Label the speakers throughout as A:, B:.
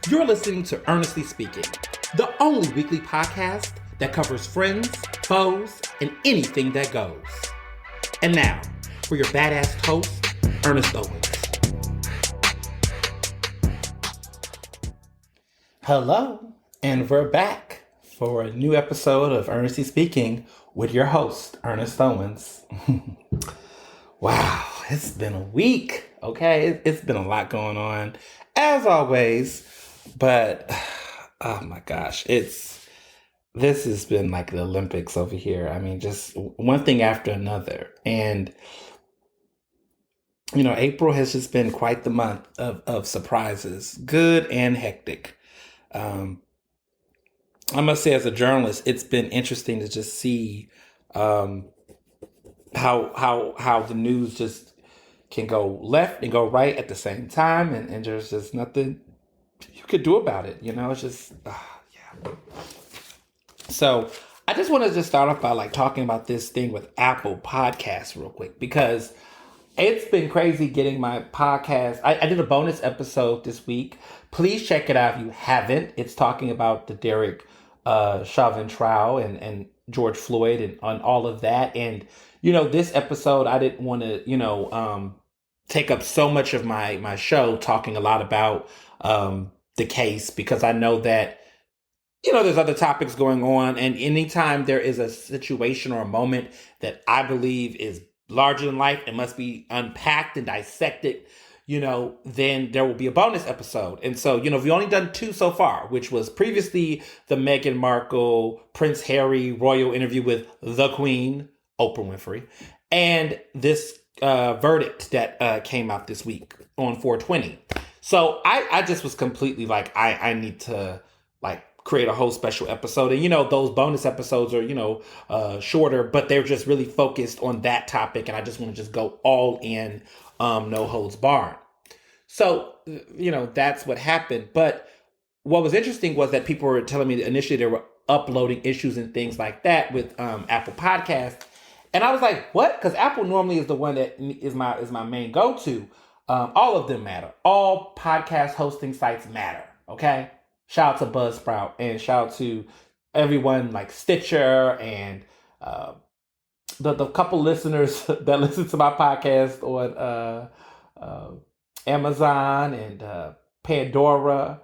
A: You're listening to Ernestly Speaking, the only weekly podcast that covers friends, foes, and anything that goes. And now, for your badass host, Ernest Owens. Hello, and we're back for a new episode of Ernestly Speaking with your host, Ernest Owens. Wow, it's been a week, okay? It's been a lot going on, as always, but oh my gosh, this has been like the Olympics over here. I mean, just one thing after another. And, you know, April has just been quite the month of surprises, good and hectic. I must say, as a journalist, it's been interesting to just see how the news just can go left and go right at the same time, and there's just nothing you could do about it. You know, it's just yeah. So I just wanted to start off by like talking about this thing with Apple Podcasts real quick, because it's been crazy getting my podcast. I did a bonus episode this week. Please check it out if you haven't. It's talking about the Derek Chauvin trial and George Floyd and on all of that. And, you know, this episode, I didn't want to, take up so much of my show talking a lot about the case, because I know that, you know, there's other topics going on. And anytime there is a situation or a moment that I believe is larger than life and must be unpacked and dissected, you know, then there will be a bonus episode. And so, you know, we've only done 2 so far, which was previously the Meghan Markle, Prince Harry royal interview with the Queen, Oprah Winfrey, and this verdict that came out this week on 420. So I just was completely like, I need to like create a whole special episode. And, you know, those bonus episodes are, you know, shorter, but they're just really focused on that topic. And I just want to just go all in, no holds barred. So, you know, that's what happened. But what was interesting was that people were telling me that initially they were uploading issues and things like that with Apple Podcasts. And I was like, what? Because Apple normally is the one that is my main go-to. All of them matter. All podcast hosting sites matter. Okay. Shout out to Buzzsprout and shout out to everyone like Stitcher and the couple listeners that listen to my podcast on Amazon and Pandora.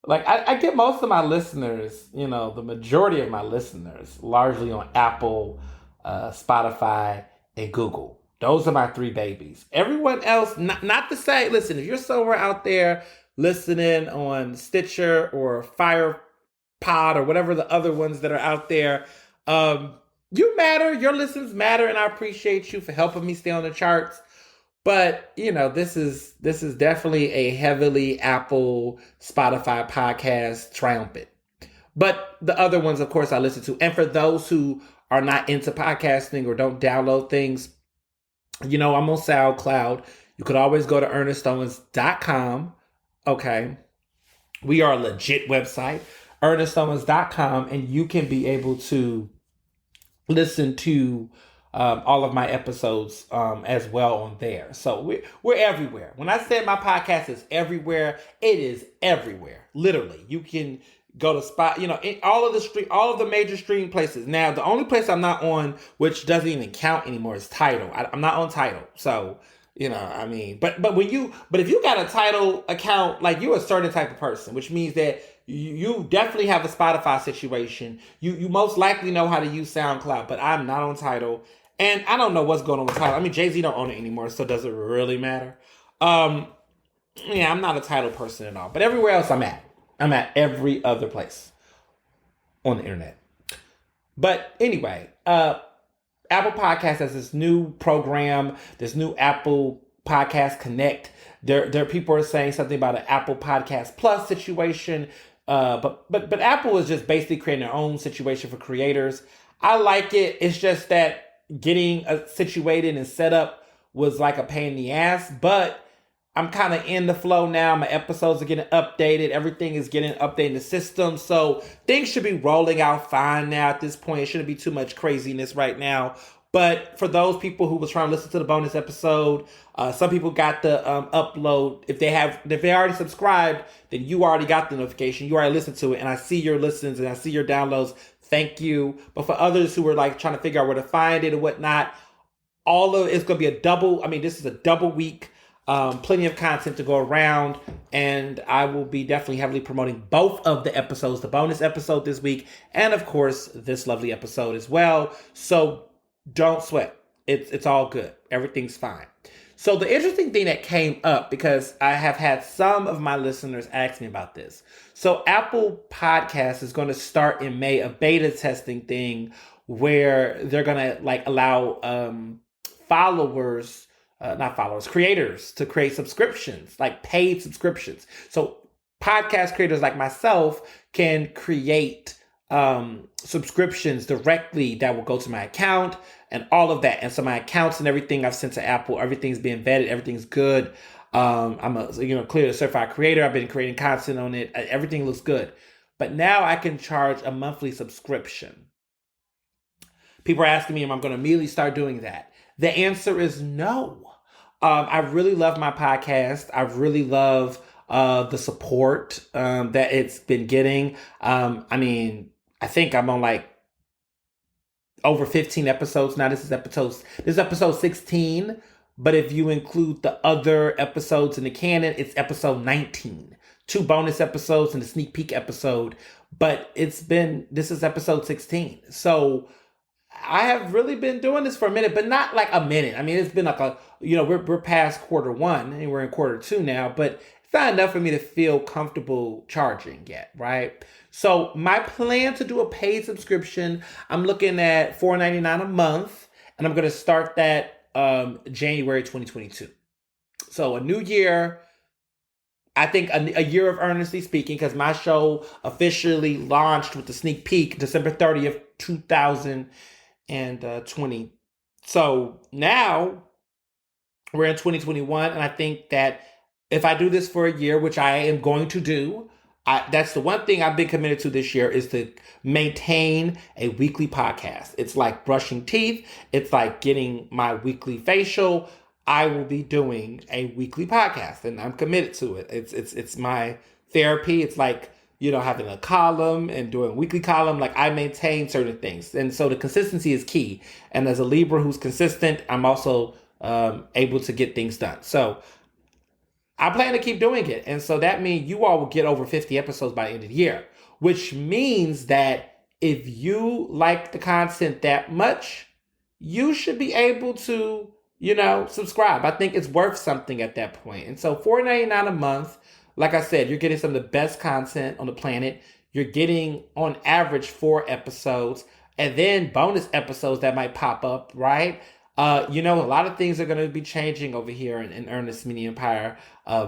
A: Like I get most of my listeners, you know, the majority of my listeners largely on Apple, Spotify, and Google. Those are my 3 babies. Everyone else, not to say, listen, if you're somewhere out there listening on Stitcher or FirePod or whatever the other ones that are out there, you matter, your listens matter, and I appreciate you for helping me stay on the charts. But, you know, this is definitely a heavily Apple, Spotify podcast triumphant. But the other ones, of course, I listen to. And for those who are not into podcasting or don't download things, you know, I'm on SoundCloud. You could always go to ernestowens.com. Okay. We are a legit website, ernestowens.com, and you can be able to listen to all of my episodes as well on there. So we're everywhere. When I say my podcast is everywhere, it is everywhere. Literally. You can go to spot, you know, all of the major streaming places. Now, the only place I'm not on, which doesn't even count anymore, is Tidal. I'm not on Tidal. So, you know, I mean, but if you got a Tidal account, like you're a certain type of person, which means that you definitely have a Spotify situation. You most likely know how to use SoundCloud, but I'm not on Tidal. And I don't know what's going on with Tidal. I mean, Jay-Z don't own it anymore, so does it really matter? Yeah, I'm not a Tidal person at all. But everywhere else I'm at every other place on the internet. But anyway, Apple Podcast has this new program, this new Apple Podcast Connect. There people are saying something about an Apple Podcast Plus situation. But Apple is just basically creating their own situation for creators. I like it. It's just that getting situated and set up was like a pain in the ass, but I'm kind of in the flow now. My episodes are getting updated. Everything is getting updated in the system. So things should be rolling out fine now at this point. It shouldn't be too much craziness right now But for those people who was trying to listen to the bonus episode, some people got the upload. If they already subscribed, then you already got the notification. You already listened to it, and I see your listens and I see your downloads. Thank you. But for others who were like trying to figure out where to find it and whatnot, all of it's going to be a double. I mean, this is a double week. Plenty of content to go around, and I will be definitely heavily promoting both of the episodes, the bonus episode this week, and of course this lovely episode as well. So don't sweat. It's all good. Everything's fine. So the interesting thing that came up, because I have had some of my listeners ask me about this. So Apple Podcasts is going to start in May a beta testing thing where they're going to like allow creators to create subscriptions, like paid subscriptions. So podcast creators like myself can create subscriptions directly that will go to my account and all of that. And so my accounts and everything I've sent to Apple, everything's being vetted, everything's good. I'm a clear certified creator. I've been creating content on it. Everything looks good. But now I can charge a monthly subscription. People are asking me if I'm going to immediately start doing that. The answer is no. I really love my podcast. I really love the support that it's been getting. I think I'm on like over 15 episodes now. This is episode 16. But if you include the other episodes in the canon, it's episode 19. 2 bonus episodes and a sneak peek episode. But this is episode 16. So I have really been doing this for a minute, but not like a minute. I mean, it's been like we're past quarter 1 and we're in quarter 2 now, but it's not enough for me to feel comfortable charging yet, right? So my plan to do a paid subscription, I'm looking at $4.99 a month, and I'm going to start that January 2022. So a new year, I think a year of Ernestly speaking, because my show officially launched with the sneak peek December 30th, 2020. So now we're in 2021, and I think that if I do this for a year, which I am going to do, that's the one thing I've been committed to this year, is to maintain a weekly podcast. It's like brushing teeth. It's like getting my weekly facial. I will be doing a weekly podcast, and I'm committed to it. It's my therapy. It's like, having a column and doing a weekly column. Like, I maintain certain things. And so the consistency is key. And as a Libra who's consistent, I'm also able to get things done. So I plan to keep doing it. And so that means you all will get over 50 episodes by the end of the year, which means that if you like the content that much, you should be able to, subscribe. I think it's worth something at that point. And so $4.99 a month, like I said, you're getting some of the best content on the planet. You're getting on average 4 episodes, and then bonus episodes that might pop up, right? A lot of things are going to be changing over here in Ernest Media Empire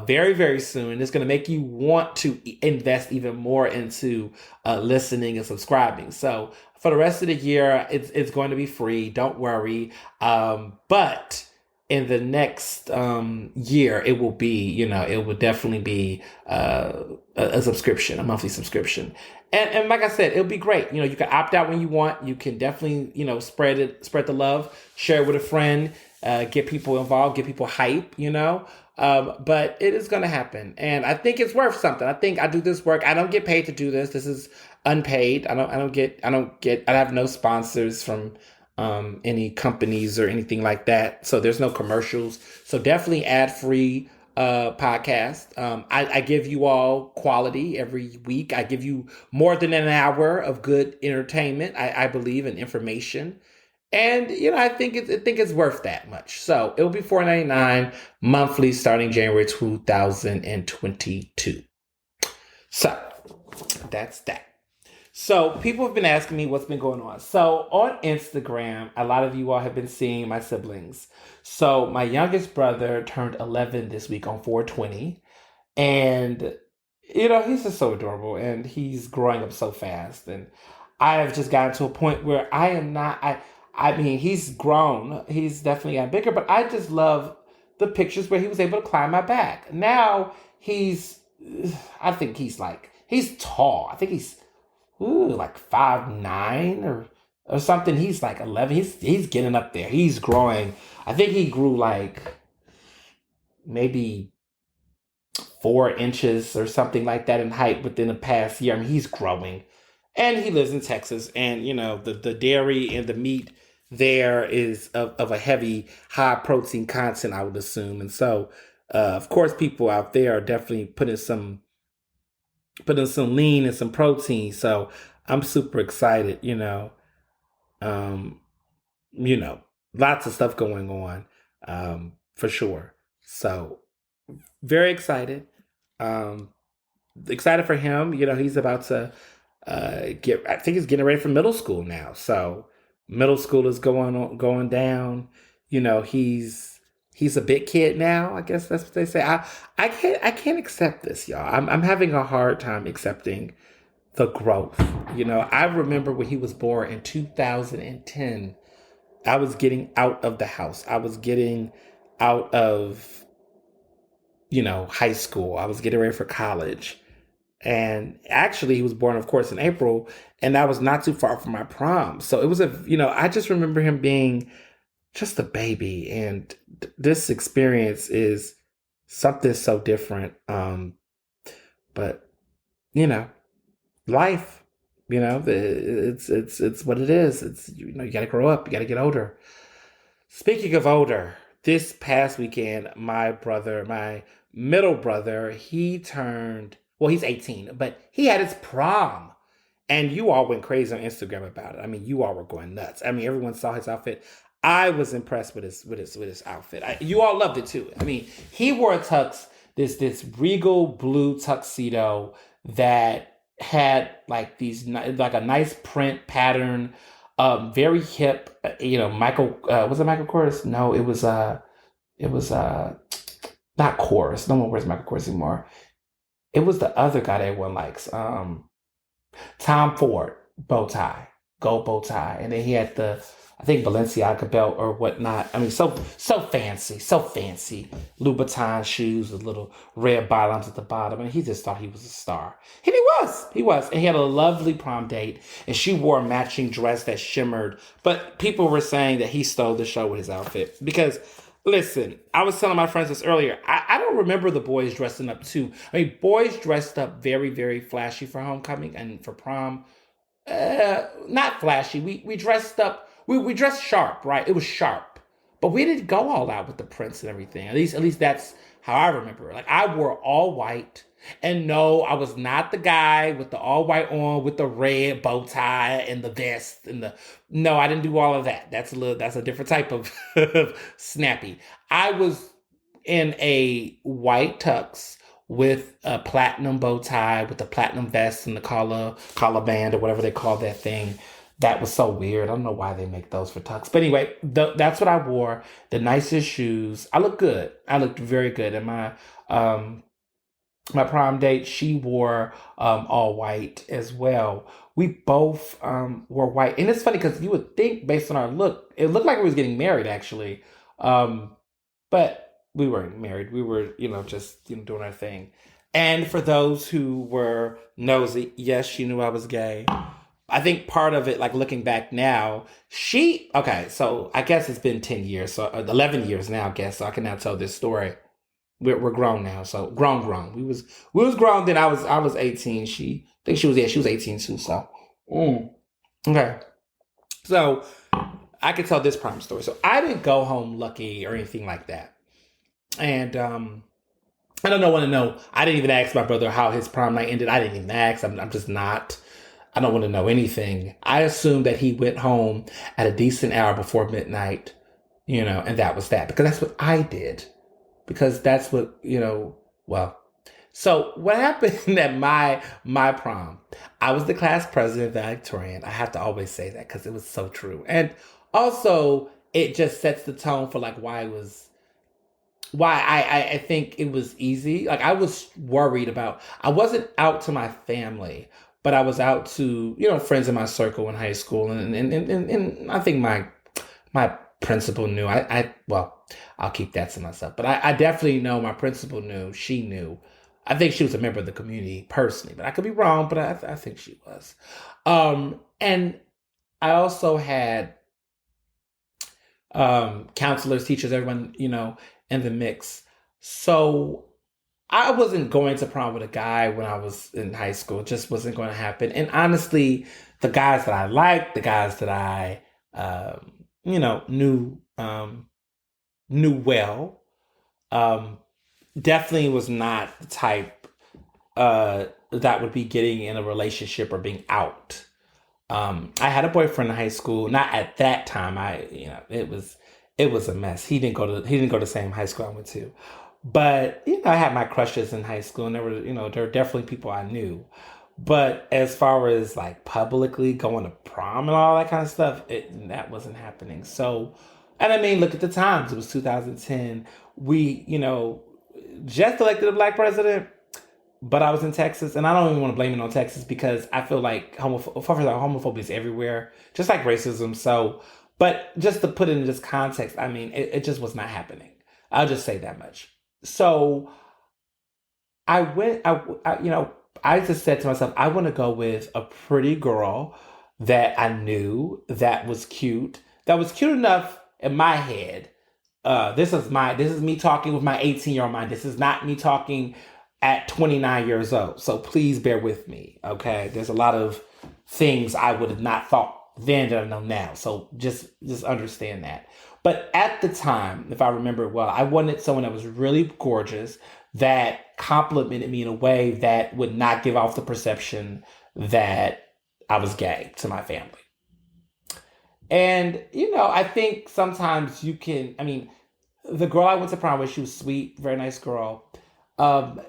A: very, very soon. It's going to make you want to invest even more into listening and subscribing. So for the rest of the year, it's going to be free. Don't worry. But in the next year, it will be, it will definitely be a subscription, a monthly subscription. And like I said, it'll be great. You can opt out when you want. You can definitely, spread the love, share it with a friend, get people involved, get people hype, but it is going to happen. And I think it's worth something. I think I do this work. I don't get paid to do this. This is unpaid. I have no sponsors from any companies or anything like that. So there's no commercials. So definitely ad-free podcast. I give you all quality every week. I give you more than an hour of good entertainment. I believe in information. And, I think it's worth that much. So it'll be $4.99 monthly starting January 2022. So that's that. So people have been asking me what's been going on. So on Instagram, a lot of you all have been seeing my siblings. So my youngest brother turned 11 this week on 4/20. And, he's just so adorable, and he's growing up so fast. And I have just gotten to a point where I am not, I mean, he's grown. He's definitely gotten bigger, but I just love the pictures where he was able to climb my back. Now he's tall. I think he's like 5'9" or or something. He's like 11. He's getting up there. He's growing. I think he grew like maybe 4 inches or something like that in height within the past year. I mean, he's growing, and he lives in Texas, and the dairy and the meat there is of a heavy, high protein content, I would assume, and so of course, people out there are definitely putting some lean and some protein. So I'm super excited. Um, you know, lots of stuff going on, for sure. So very excited. Um, excited for him. He's about to get. I think he's getting ready for middle school now. So middle school is going down. He's a big kid now. I guess that's what they say. I can't accept this, y'all. I'm having a hard time accepting the growth. I remember when he was born in 2010. I was getting out of the house. I was getting out of high school. I was getting ready for college. And actually, he was born, of course, in April, and that was not too far from my prom. So it was I just remember him being just a baby. And this experience is something so different. But, you know, life, it's what it is. You got to grow up, you got to get older. Speaking of older, this past weekend, my middle brother, he's 18, but he had his prom. And you all went crazy on Instagram about it. I mean, you all were going nuts. I mean, everyone saw his outfit. I was impressed with his outfit. You all loved it too. I mean, he wore a tux, this regal blue tuxedo that had like like a nice print pattern, very hip. Michael, was it Michael Kors? No, it was not Kors. No one wears Michael Kors anymore. It was the other guy that everyone likes. Tom Ford bow tie, gold bow tie, and then he had I think Balenciaga belt or whatnot. I mean, so fancy, so fancy. Louboutin shoes with little red bottoms at the bottom, and he just thought he was a star. And he was, and he had a lovely prom date, and she wore a matching dress that shimmered. But people were saying that he stole the show with his outfit because. Listen, I was telling my friends this earlier. I don't remember the boys dressing up too. I mean, boys dressed up very, very flashy for homecoming and for prom. Not flashy. We dressed up. We dressed sharp, right? It was sharp, but we didn't go all out with the prints and everything. At least that's how I remember it. Like I wore all white, and no, I was not the guy with the all white on with the red bow tie and the vest and the. No, I didn't do all of that. That's a different type of snappy. I was in a white tux with a platinum bow tie with the platinum vest and the collar band or whatever they call that thing. That was so weird. I don't know why they make those for tux. But anyway, that's what I wore. The nicest shoes. I looked good. I looked very good. And my prom date, she wore all white as well. We both wore white. And it's funny because you would think based on our look, it looked like we was getting married actually. But we weren't married. We were, just doing our thing. And for those who were nosy, yes, she knew I was gay. I think part of it, like looking back now, okay, so I guess it's been 10 years, so 11 years now, I guess, so I can now tell this story. We're grown now, so grown. We was grown then. I was 18. She was 18 too. So, okay. So I could tell this prom story. So I didn't go home lucky or anything like that, and I don't want to know. I didn't even ask my brother how his prom night ended. I didn't even ask. I'm just not. I don't want to know anything. I assumed that he went home at a decent hour before midnight, and that was that because that's what I did. Because that's what, well. So what happened at my prom, I was the class president valedictorian. I have to always say that because it was so true. And also it just sets the tone for like why I think it was easy. Like I was worried I wasn't out to my family, but I was out to, friends in my circle in high school. And I think my principal knew. Well, I'll keep that to myself. But I definitely know my principal knew. She knew. I think she was a member of the community personally, but I could be wrong. But I think she was. And I also had counselors, teachers, everyone, in the mix. So I wasn't going to prom with a guy when I was in high school. It just wasn't going to happen. And honestly, the guys that I liked, the guys that I, knew well, um, definitely was not the type that would be getting in a relationship or being out. I had a boyfriend in high school. Not at that time. It was a mess. He didn't go to the same high school I went to. But I had my crushes in high school, and there were definitely people I knew. But as far as like publicly going to prom and all that kind of stuff, that wasn't happening. So, and I mean, look at the times. It was 2010. We, just elected a black president, but I was in Texas, and I don't even want to blame it on Texas because I feel like homophobia is everywhere, just like racism. So, but just to put it in this context, I mean, it just was not happening. I'll just say that much. So I went, I just said to myself, I want to go with a pretty girl that I knew that was cute enough in my head. This is me talking with my 18-year-old mind. This is not me talking at 29 years old. So please bear with me. Okay. There's a lot of things I would have not thought then that I know now. So just understand that. But at the time, if I remember well, I wanted someone that was really gorgeous, that complimented me in a way that would not give off the perception that I was gay to my family. And, I think sometimes I mean, the girl I went to prom with, she was sweet, very nice girl. Um,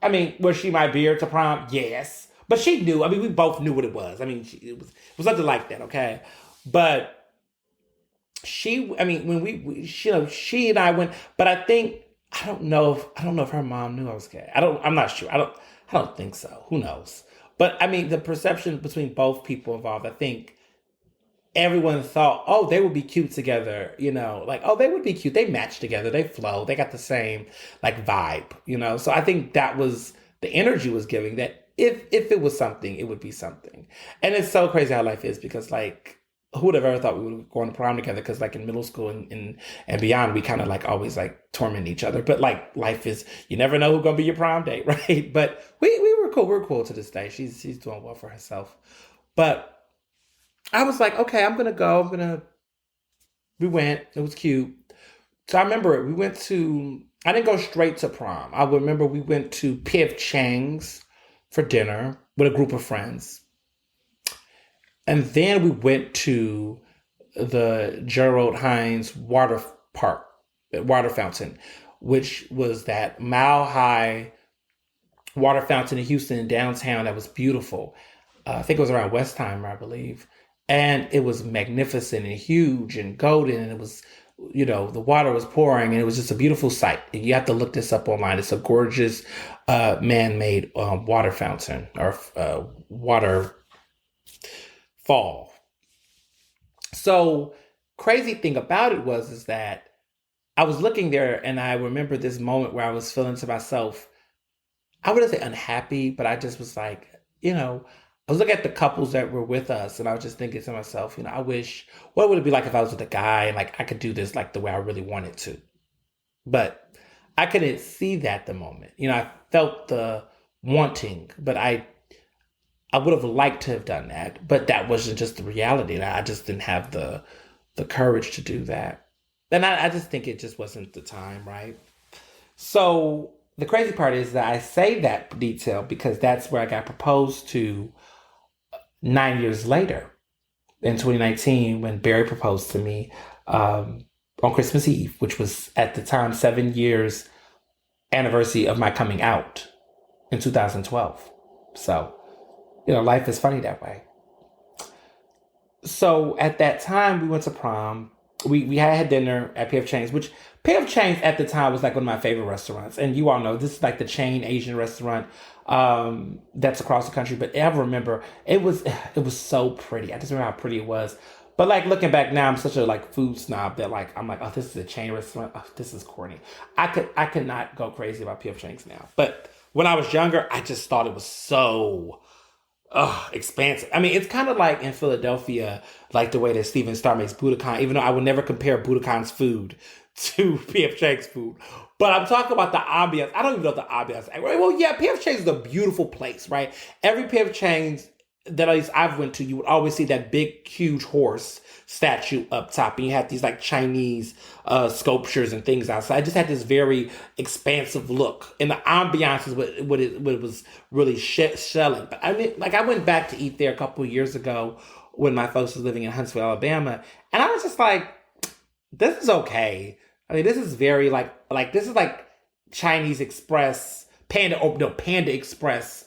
A: I mean, was she my beer to prom? Yes. But she knew. I mean, we both knew what it was. I mean, it was something like that, okay? But I mean, when she and I went, but I don't know if her mom knew I was gay. I'm not sure. I don't think so. Who knows? But I mean, the perception between both people involved, I think everyone thought, oh, they would be cute together, like, oh, they would be cute. They match together. They flow. They got the same like vibe. So I think that was the energy was giving that if it was something, it would be something. And it's so crazy how life is because like, who would have ever thought we would go on prom together? Because like in middle school and beyond, we kind of like always like torment each other. But like life is, you never know who's gonna be your prom date, right? But we were cool. We're cool to this day. She's doing well for herself. But I was like, okay, I'm gonna go. We went. It was cute. So I remember I didn't go straight to prom. I remember we went to P.F. Chang's for dinner with a group of friends. And then we went to the Gerald Hines water fountain, which was that mile high water fountain in Houston, downtown, that was beautiful. I think it was around Westheimer, I believe. And it was magnificent and huge and golden. And it was, the water was pouring and it was just a beautiful sight. And you have to look this up online. It's a gorgeous man-made water fountain or waterfall. So crazy thing about it is that I was looking there and I remember this moment where I was feeling to myself, I wouldn't say unhappy, but I just was like, I was looking at the couples that were with us and I was just thinking to myself, I wish, what would it be like if I was with a guy and like I could do this like the way I really wanted to. But I couldn't see that at the moment. I felt the wanting, but I would have liked to have done that, but that wasn't just the reality. And I just didn't have the courage to do that. And I just think it just wasn't the time, right? So the crazy part is that I say that detail because that's where I got proposed to 9 years later in 2019 when Barry proposed to me on Christmas Eve, which was at the time 7 years anniversary of my coming out in 2012. So, life is funny that way. So at that time, we went to prom. We had dinner at P.F. Chang's, which P.F. Chang's at the time was like one of my favorite restaurants. And you all know this is like the chain Asian restaurant that's across the country. But I remember it was so pretty. I just remember how pretty it was. But like looking back now, I'm such a like food snob that like I'm like, oh, this is a chain restaurant. Oh, this is corny. I could not go crazy about P.F. Chang's now. But when I was younger, I just thought it was so expansive. I mean, it's kind of like in Philadelphia, like the way that Steven Starr makes Budokan, even though I would never compare Budokan's food to PF Chang's food. But I'm talking about the ambiance. I don't even know the ambiance. Well, yeah, PF Chang's is a beautiful place, right? Every PF Chang's that at least I've went to, you would always see that big, huge horse statue up top, and you had these like Chinese sculptures and things outside. I just had this very expansive look, and the ambiance is what it was really selling. But I mean, like I went back to eat there a couple of years ago when my folks was living in Huntsville, Alabama, and I was just like, this is okay. I mean, this is very like this is like Chinese Express Panda. Oh no, Panda Express.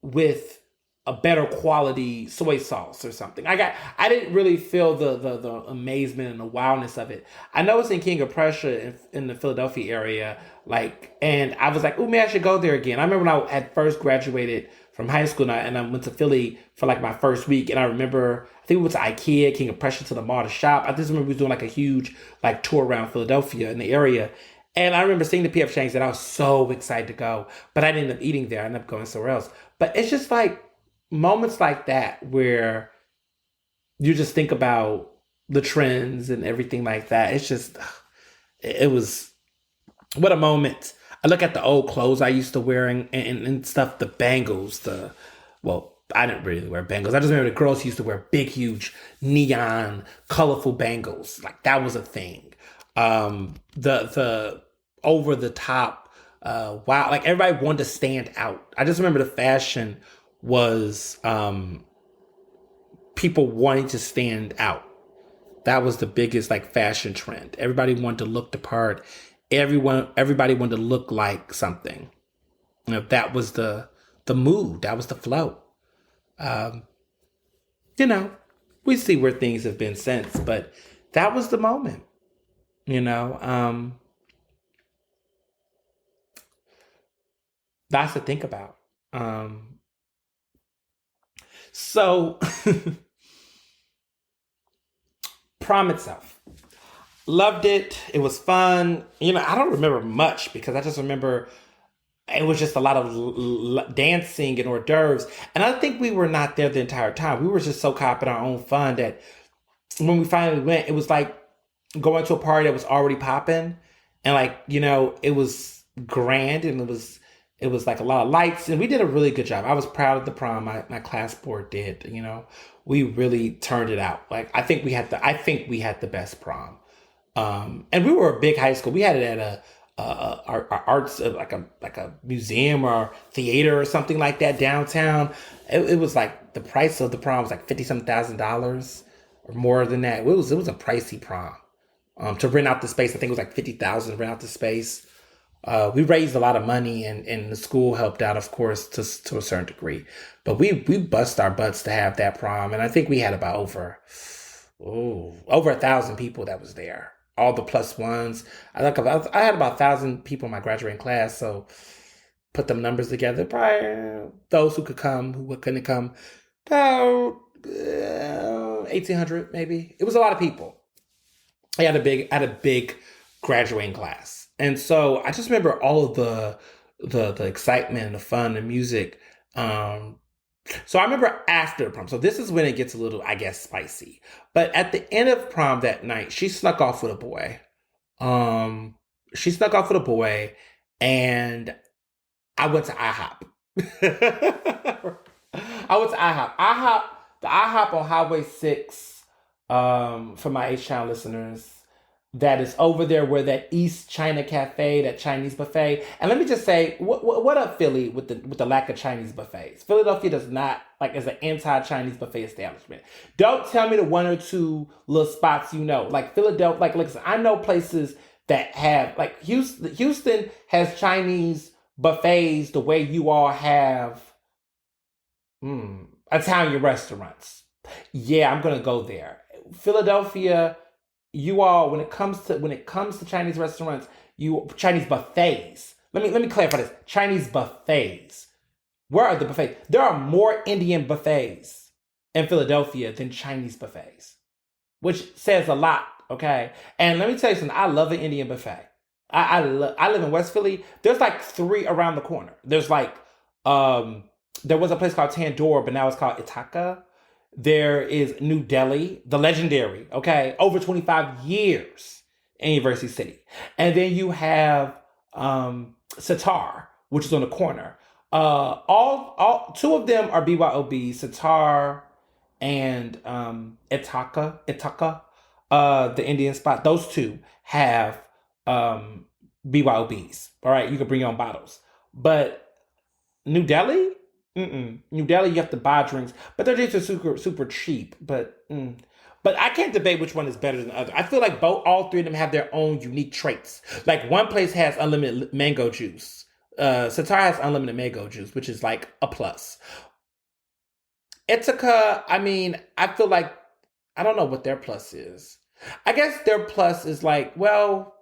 A: With a better quality soy sauce or something. I didn't really feel the amazement and the wildness of it. I know it's in King of Prussia in the Philadelphia area, like, and I was like, oh man, I should go there again. I remember when I had first graduated from high school and I went to Philly for like my first week, and I remember I think we went to IKEA, King of Prussia, to the mall to shop. I just remember we was doing like a huge like tour around Philadelphia in the area. And I remember seeing the PF Chang's and I was so excited to go, but I didn't end up eating there. I ended up going somewhere else. But it's just like moments like that where you just think about the trends and everything like that. It's just, it was, what a moment. I look at the old clothes I used to wear and stuff, the bangles, well, I didn't really wear bangles. I just remember the girls used to wear big, huge, neon, colorful bangles. Like that was a thing. The over the top, wow, like everybody wanted to stand out. I just remember the fashion was people wanting to stand out. That was the biggest like fashion trend. Everybody wanted to look the part. Everybody wanted to look like something. You know, that was the mood. That was the flow. Um, you know, we see where things have been since, but that was the moment. You know, that's to think about. Um, so prom itself, loved it. It was fun. You know, I don't remember much because I just remember it was just a lot of dancing and hors d'oeuvres. And I think we were not there the entire time. We were just so caught up in our own fun that when we finally went, it was like going to a party that was already popping, and like it was grand, and it was like a lot of lights, and we did a really good job. I was proud of the prom. My class board did. We really turned it out. Like I think we had the best prom. And we were a big high school. We had it at our arts, like a museum or theater or something like that downtown. It was like the price of the prom was like 50 some $1,000 or more than that. It was a pricey prom. To rent out the space, I think it was like 50,000 to rent out the space. We raised a lot of money, and the school helped out, of course, to a certain degree. But we bust our butts to have that prom, and I think we had about over 1,000 people that was there. All the plus ones. I had about 1,000 people in my graduating class, so put them numbers together. Probably those who could come, who couldn't come, about 1,800 maybe. It was a lot of people. I had a big graduating class, and so I just remember all of the excitement and the fun and music. So I remember after prom. So this is when it gets a little, I guess, spicy. But at the end of prom that night, she snuck off with a boy. Um, she snuck off with a boy, and I went to IHOP. I went to IHOP. The IHOP on Highway 6, for my H Town listeners, that is over there where that East China Cafe, that Chinese buffet. And let me just say, what up, Philly, with the lack of Chinese buffets? Philadelphia does not, like, is an anti-Chinese buffet establishment. Don't tell me the one or two little spots like Philadelphia. Like, listen, I know places that have, like, Houston has Chinese buffets the way you all have Italian restaurants. Yeah, I'm gonna go there. Philadelphia, you all, when it comes to Chinese restaurants, Chinese buffets. Let me clarify this. Chinese buffets. Where are the buffets? There are more Indian buffets in Philadelphia than Chinese buffets, which says a lot. Okay, and let me tell you something. I love an Indian buffet. I live in West Philly. There's like three around the corner. There's like there was a place called Tandoor, but now it's called Ithaca. There is New Delhi, the legendary, okay, over 25 years in University City. And then you have Sitar, which is on the corner. All two of them are BYOB, Sitar and Ithaca, the Indian spot. Those two have BYOBs. All right, you can bring your own bottles. But New Delhi, New Delhi, you have to buy drinks, but their drinks are super cheap. But I can't debate which one is better than the other. I feel like all three of them have their own unique traits. Like one place has unlimited mango juice. Sitar has unlimited mango juice, which is like a plus. Ithaca, I mean, I feel like I don't know what their plus is. I guess their plus is like, well,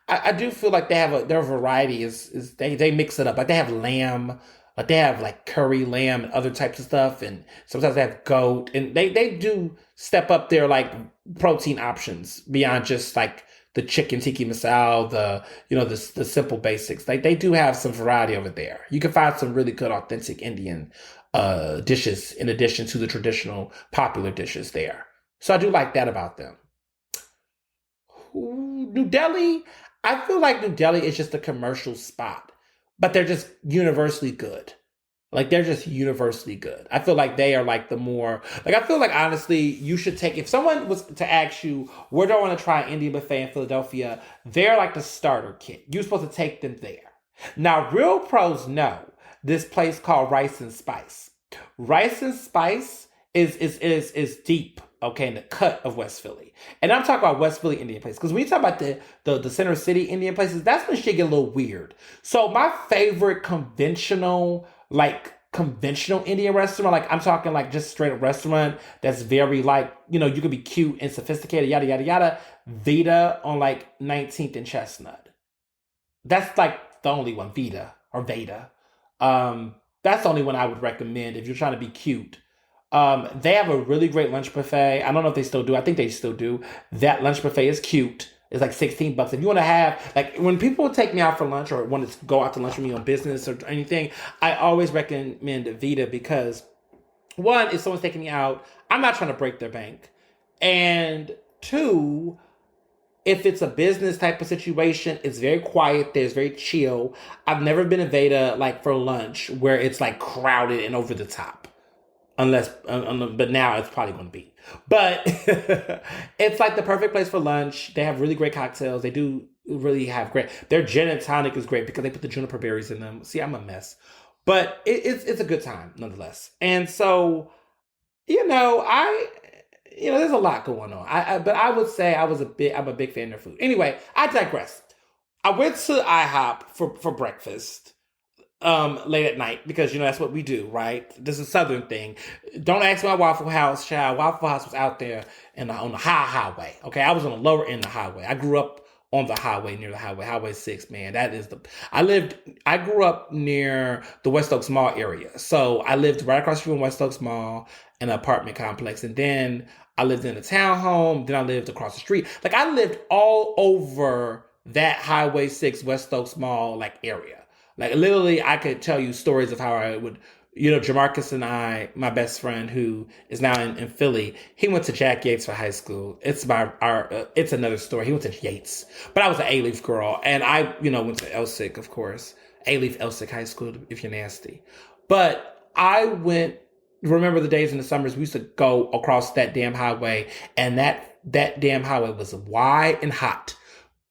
A: I do feel like they have their variety is they mix it up. Like they have lamb, like they have like curry lamb and other types of stuff, and sometimes they have goat, and they do step up their like protein options beyond just like the chicken tikka masala, the simple basics. Like they do have some variety over there. You can find some really good authentic Indian dishes in addition to the traditional popular dishes there. So I do like that about them. New Delhi, I feel like New Delhi is just a commercial spot, but they're just universally good. Like they're just universally good. I feel like they are like the more like I feel like honestly you should take if someone was to ask you where do I want to try Indian buffet in Philadelphia, they're like the starter kit. You're supposed to take them there. Now real pros know this place called Rice and Spice. Rice and Spice is deep, okay, in the cut of West Philly. And I'm talking about West Philly Indian places. Because when you talk about the center city Indian places, that's when shit get a little weird. So my favorite conventional Indian restaurant, like I'm talking like just straight up restaurant that's very like, you could be cute and sophisticated, yada yada yada. Vita on like 19th and Chestnut. That's like the only one, Vita or Veda. That's the only one I would recommend if you're trying to be cute. They have a really great lunch buffet. I don't know if they still do. I think they still do. That lunch buffet is cute. It's like $16. If you want to have, like, when people take me out for lunch or want to go out to lunch with me on business or anything, I always recommend Vita because, one, if someone's taking me out, I'm not trying to break their bank. And two, if it's a business type of situation, it's very quiet there. It's very chill. I've never been in Veda, like, for lunch where it's, like, crowded and over the top. But now it's probably going to be. But it's like the perfect place for lunch. They have really great cocktails. They do really have great. Their gin and tonic is great because they put the juniper berries in them. See, I'm a mess, but it's a good time nonetheless. And so, there's a lot going on. But I would say I'm a big fan of their food. Anyway, I digress. I went to IHOP for breakfast. Late at night because that's what we do, right? This is a Southern thing. Don't ask my Waffle House, child. Waffle House was out there on the highway. Okay, I was on the lower end of the highway. I grew up on the highway near the highway, Highway 6. Man, I grew up near the West Oaks Mall area, so I lived right across from West Oaks Mall in an apartment complex, and then I lived in a townhome. Then I lived across the street. Like I lived all over that Highway 6 West Oaks Mall like area. Like literally, I could tell you stories of how I would, Jamarcus and I, my best friend who is now in Philly, he went to Jack Yates for high school. It's it's another story. He went to Yates, but I was an A-Leaf girl, and I, went to Elsick, of course, A-Leaf Elsick High School if you're nasty. But I remember the days in the summers we used to go across that damn highway, and that damn highway was wide and hot.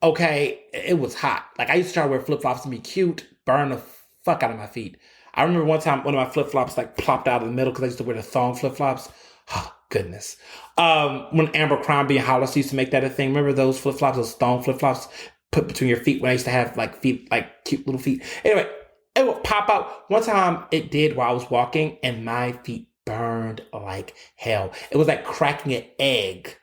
A: Okay, it was hot. Like I used to try to wear flip-flops and be cute, burn the fuck out of my feet. I remember one time one of my flip-flops like plopped out of the middle because I used to wear the thong flip-flops. Oh, goodness. When Abercrombie and Hollis used to make that a thing, remember those flip-flops, those thong flip-flops put between your feet when I used to have like feet, like cute little feet. Anyway, it would pop out. One time it did while I was walking and my feet burned like hell. It was like cracking an egg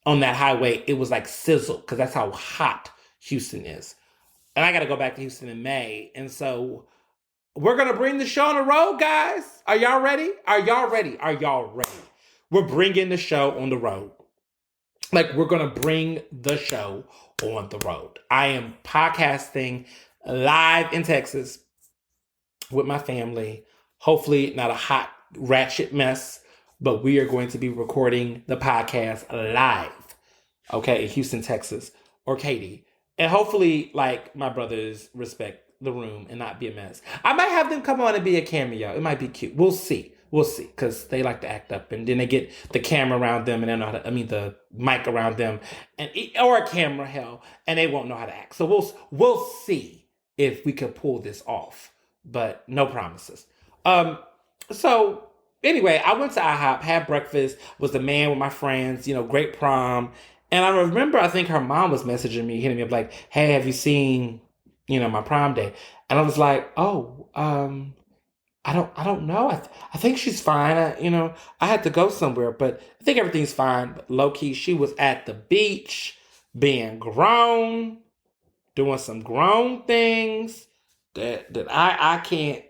A: on that highway. It was like sizzle because that's how hot Houston is. And I got to go back to Houston in May. And so we're going to bring the show on the road, guys. Are y'all ready? Are y'all ready? Are y'all ready? We're bringing the show on the road. Like, we're going to bring the show on the road. I am podcasting live in Texas with my family. Hopefully not a hot ratchet mess, but we are going to be recording the podcast live, okay, in Houston, Texas, or Katy. And hopefully, like, my brothers respect the room and not be a mess. I might have them come on and be a cameo. It might be cute. We'll see. We'll see, because they like to act up, and then they get the camera around them, and they know how to, I mean, the mic around them, and or a camera, hell, and they won't know how to act. So we'll see if we can pull this off, but no promises. So anyway, I went to IHOP, had breakfast, was the man with my friends, great prom. And I remember, I think her mom was messaging me, hitting me up like, hey, have you seen, my prom day? And I was like, oh, I don't know. I think she's fine. I had to go somewhere, but I think everything's fine. But low key, she was at the beach, being grown, doing some grown things that I can't,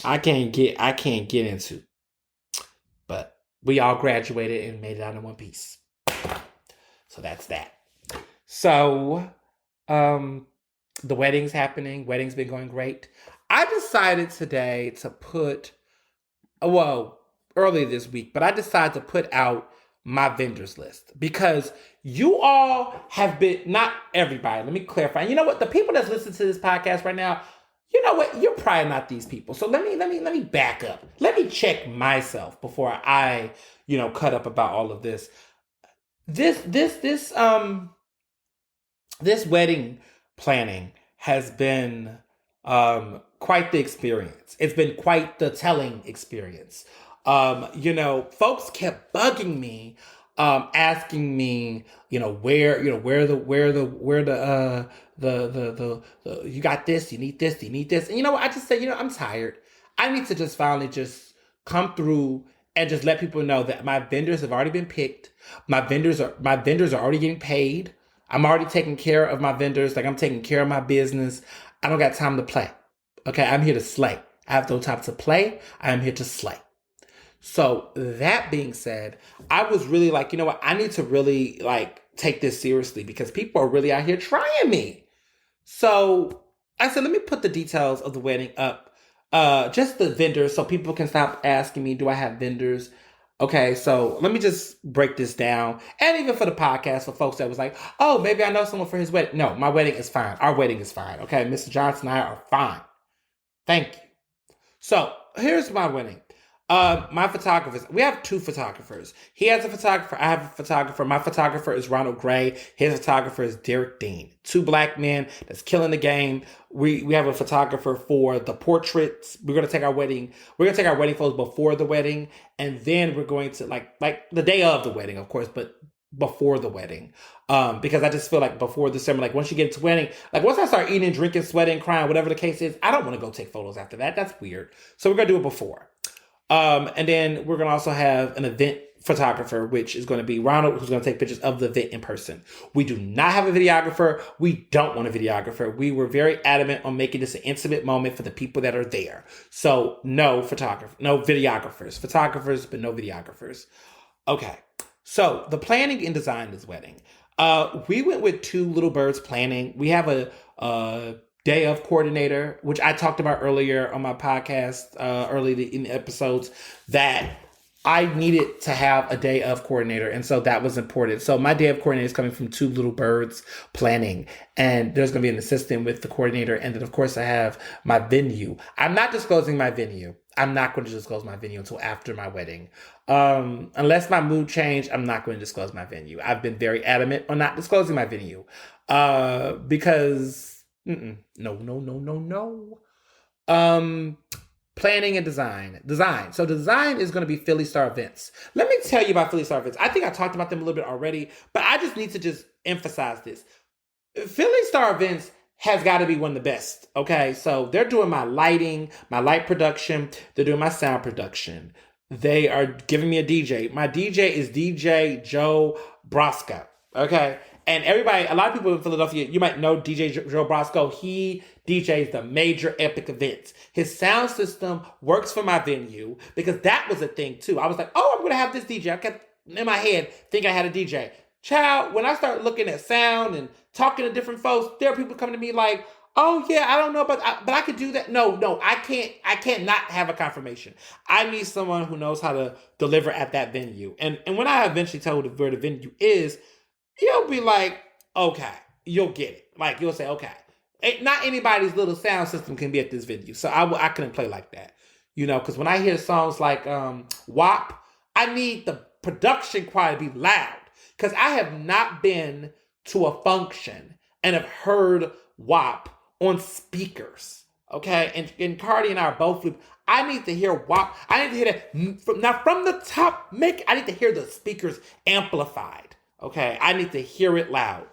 A: I can't get into. But we all graduated and made it out in one piece. So that's that. So, the wedding's happening. Wedding's been going great. I decided today to earlier this week, but I decided to put out my vendors list because you all have been, not everybody, let me clarify. You know what? The people that's listening to this podcast right now, you know what? You're probably not these people. So let me back up. Let me check myself before I, cut up about all of this. This wedding planning has been quite the experience. It's been quite the telling experience. Folks kept bugging me, asking me, where the you got this, you need this. And I just said, I'm tired. I need to just finally just come through and just let people know that my vendors have already been picked. My vendors are already getting paid. I'm already taking care of my vendors. Like, I'm taking care of my business. I don't got time to play. Okay, I'm here to slay. I have no time to play. I am here to slay. So that being said, I was really like, I need to really take this seriously because people are really out here trying me. So I said, let me put the details of the wedding up. Just the vendors, so people can stop asking me, do I have vendors? Okay, so let me just break this down. And even for the podcast, for folks that was like, oh, maybe I know someone for his wedding. No, my wedding is fine. Our wedding is fine. Okay, Mr. Johnson and I are fine. Thank you. So here's my wedding. My photographers, we have two photographers. He has a photographer. I have a photographer. My photographer is Ronald Gray. His photographer is Derek Dean. Two black men that's killing the game. We have a photographer for the portraits. We're going to take our wedding photos before the wedding. And then we're going to like the day of the wedding, of course, but before the wedding. Because I just feel like before the ceremony, once you get to wedding, once I start eating, drinking, sweating, crying, whatever the case is, I don't want to go take photos after that. That's weird. So we're going to do it before. And then we're going to also have an event photographer, which is going to be Ronald, who's going to take pictures of the event in person. We do not have a videographer. We don't want a videographer. We were very adamant on making this an intimate moment for the people that are there. So no videographers. Photographers, but no videographers. Okay. So the planning and design of this wedding. We went with Two Little Birds Planning. We have a day of coordinator, which I talked about earlier on my podcast, early in the episodes, that I needed to have a day of coordinator. And so that was important. So my day of coordinator is coming from Two Little Birds Planning. And there's going to be an assistant with the coordinator. And then, of course, I have my venue. I'm not disclosing my venue. I'm not going to disclose my venue until after my wedding. Unless my mood changed, I'm not going to disclose my venue. I've been very adamant on not disclosing my venue. Because... No. Planning and design. So design is going to be Philly Star Events. Let me tell you about Philly Star Events. I think I talked about them a little bit already, but I just need to just emphasize this. Philly Star Events has got to be one of the best. Okay, so they're doing my lighting, my light production. They're doing my sound production. They are giving me a DJ. My DJ is DJ Joe Brasco. Okay. And everybody, a lot of people in Philadelphia, you might know DJ Joe Brasco. He DJs the major epic events. His sound system works for my venue because that was a thing too. I was like, oh, I'm going to have this DJ. I kept in my head thinking I had a DJ. Child, when I started looking at sound and talking to different folks, there are people coming to me like, Oh yeah, I don't know about, but I could do that. No, no, I can't. I can't not have a confirmation. I need someone who knows how to deliver at that venue. And when I eventually tell you where the venue is, you'll be like, okay, you'll get it. Like you'll say, okay, not anybody's little sound system can be at this venue, so I couldn't play like that, because when I hear songs like WAP, I need the production quality to be loud because I have not been to a function and have heard WAP on speakers. Okay, and Cardi and I are both. I need to hear WAP. I need to hear that from the top. I need to hear the speakers amplified. Okay, I need to hear it loud.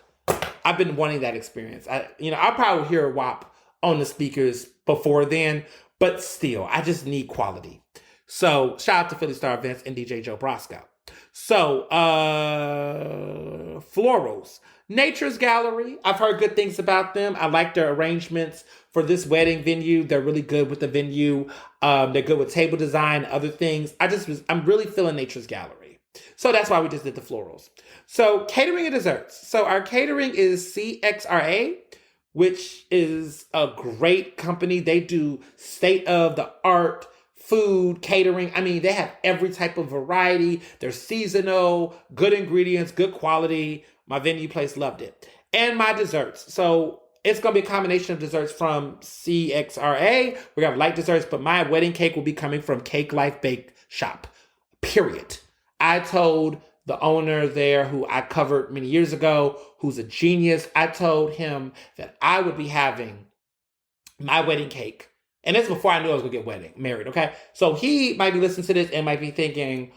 A: I've been wanting that experience. I'll probably hear WAP on the speakers before then, but still, I just need quality. So shout out to Philly Star Events and DJ Joe Brasco. So florals. Nature's Gallery. I've heard good things about them. I like their arrangements for this wedding venue. They're really good with the venue. They're good with table design, other things. I'm really feeling Nature's Gallery. So that's why we just did the florals. So catering and desserts. So our catering is CXRA, which is a great company. They do state-of-the-art food, catering. I mean, they have every type of variety. They're seasonal, good ingredients, good quality. My venue place loved it. And my desserts. So it's going to be a combination of desserts from CXRA. We're going to have light desserts, but my wedding cake will be coming from Cake Life Bake Shop, period. I told the owner there, who I covered many years ago, who's a genius, I told him that I would be having my wedding cake. And this is before I knew I was going to get married, okay? So he might be listening to this and might be thinking,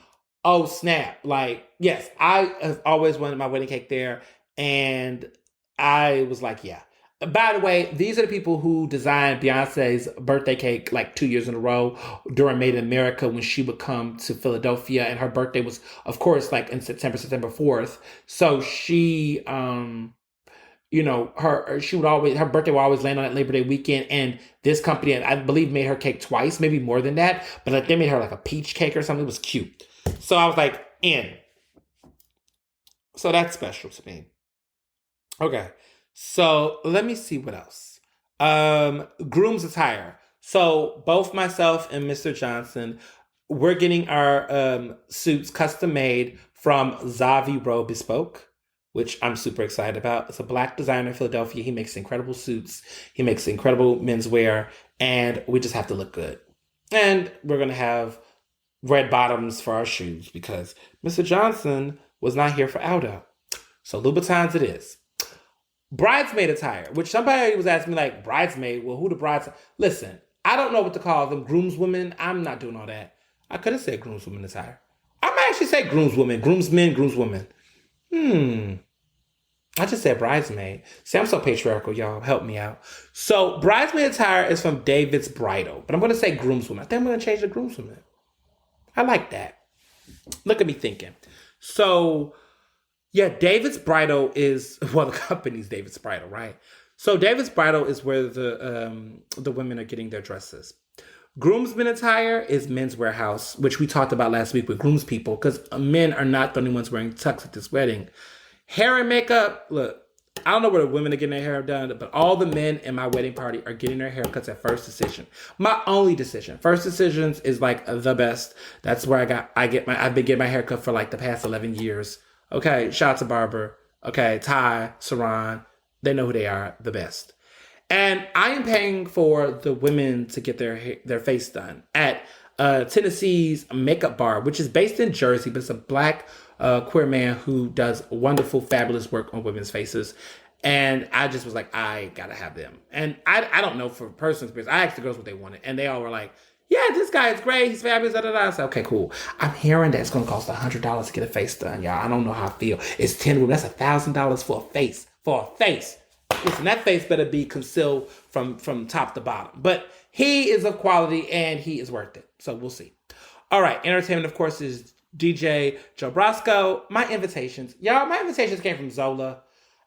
A: oh, snap. Like, yes, I have always wanted my wedding cake there. And I was like, yeah. By the way, these are the people who designed Beyonce's birthday cake like 2 years in a row during Made in America when she would come to Philadelphia. And her birthday was, of course, like in September 4th. So she, her birthday would always land on that Labor Day weekend. And this company, I believe, made her cake twice, maybe more than that. But like they made her like a peach cake or something. It was cute. So I was like, in. So that's special to me. Okay. So let me see what else. Groom's attire. So both myself and Mr. Johnson, we're getting our suits custom made from Zavi Row Bespoke, which I'm super excited about. It's a Black designer in Philadelphia. He makes incredible suits. He makes incredible menswear, and we just have to look good. And we're going to have red bottoms for our shoes because Mr. Johnson was not here for Aldo. So Louboutins it is. Bridesmaid attire, which somebody was asking me like, bridesmaid, well, who the brides? Listen, I don't know what to call them. Groomswomen, I'm not doing all that. I could have said groomswoman attire. I might actually say groomswoman, groomsmen, groomswoman. I just said bridesmaid. See, I'm so patriarchal, y'all. Help me out. So bridesmaid attire is from David's Bridal, but I'm going to say groomswoman. I think I'm going to change the groomswoman. I like that. Look at me thinking. So, yeah, David's Bridal is, well, the company's David's Bridal, right? So David's Bridal is where the women are getting their dresses. Groomsmen attire is Men's Warehouse, which we talked about last week with grooms people, because men are not the only ones wearing tux at this wedding. Hair and makeup, look, I don't know where the women are getting their hair done, but all the men in my wedding party are getting their haircuts at First Decision. My only decision. First Decisions is like the best. That's where I've been getting my haircut for like the past 11 years. Okay, shout out to Barber. Okay, Ty, Saran. They know who they are, the best. And I am paying for the women to get their face done at Tennessee's Makeup Bar, which is based in Jersey, but it's a Black queer man who does wonderful, fabulous work on women's faces. And I just was like, I gotta have them. And I don't know for personal experience. I asked the girls what they wanted, and they all were like, yeah, this guy is great. He's fabulous. Da, da, da. I said, okay, cool. I'm hearing that it's going to cost $100 to get a face done, y'all. I don't know how I feel. It's 10 women. That's $1,000 for a face. For a face. Listen, that face better be concealed from top to bottom. But he is of quality, and he is worth it. So we'll see. All right. Entertainment, of course, is DJ Joe Brasco. My invitations. Y'all, my invitations came from Zola.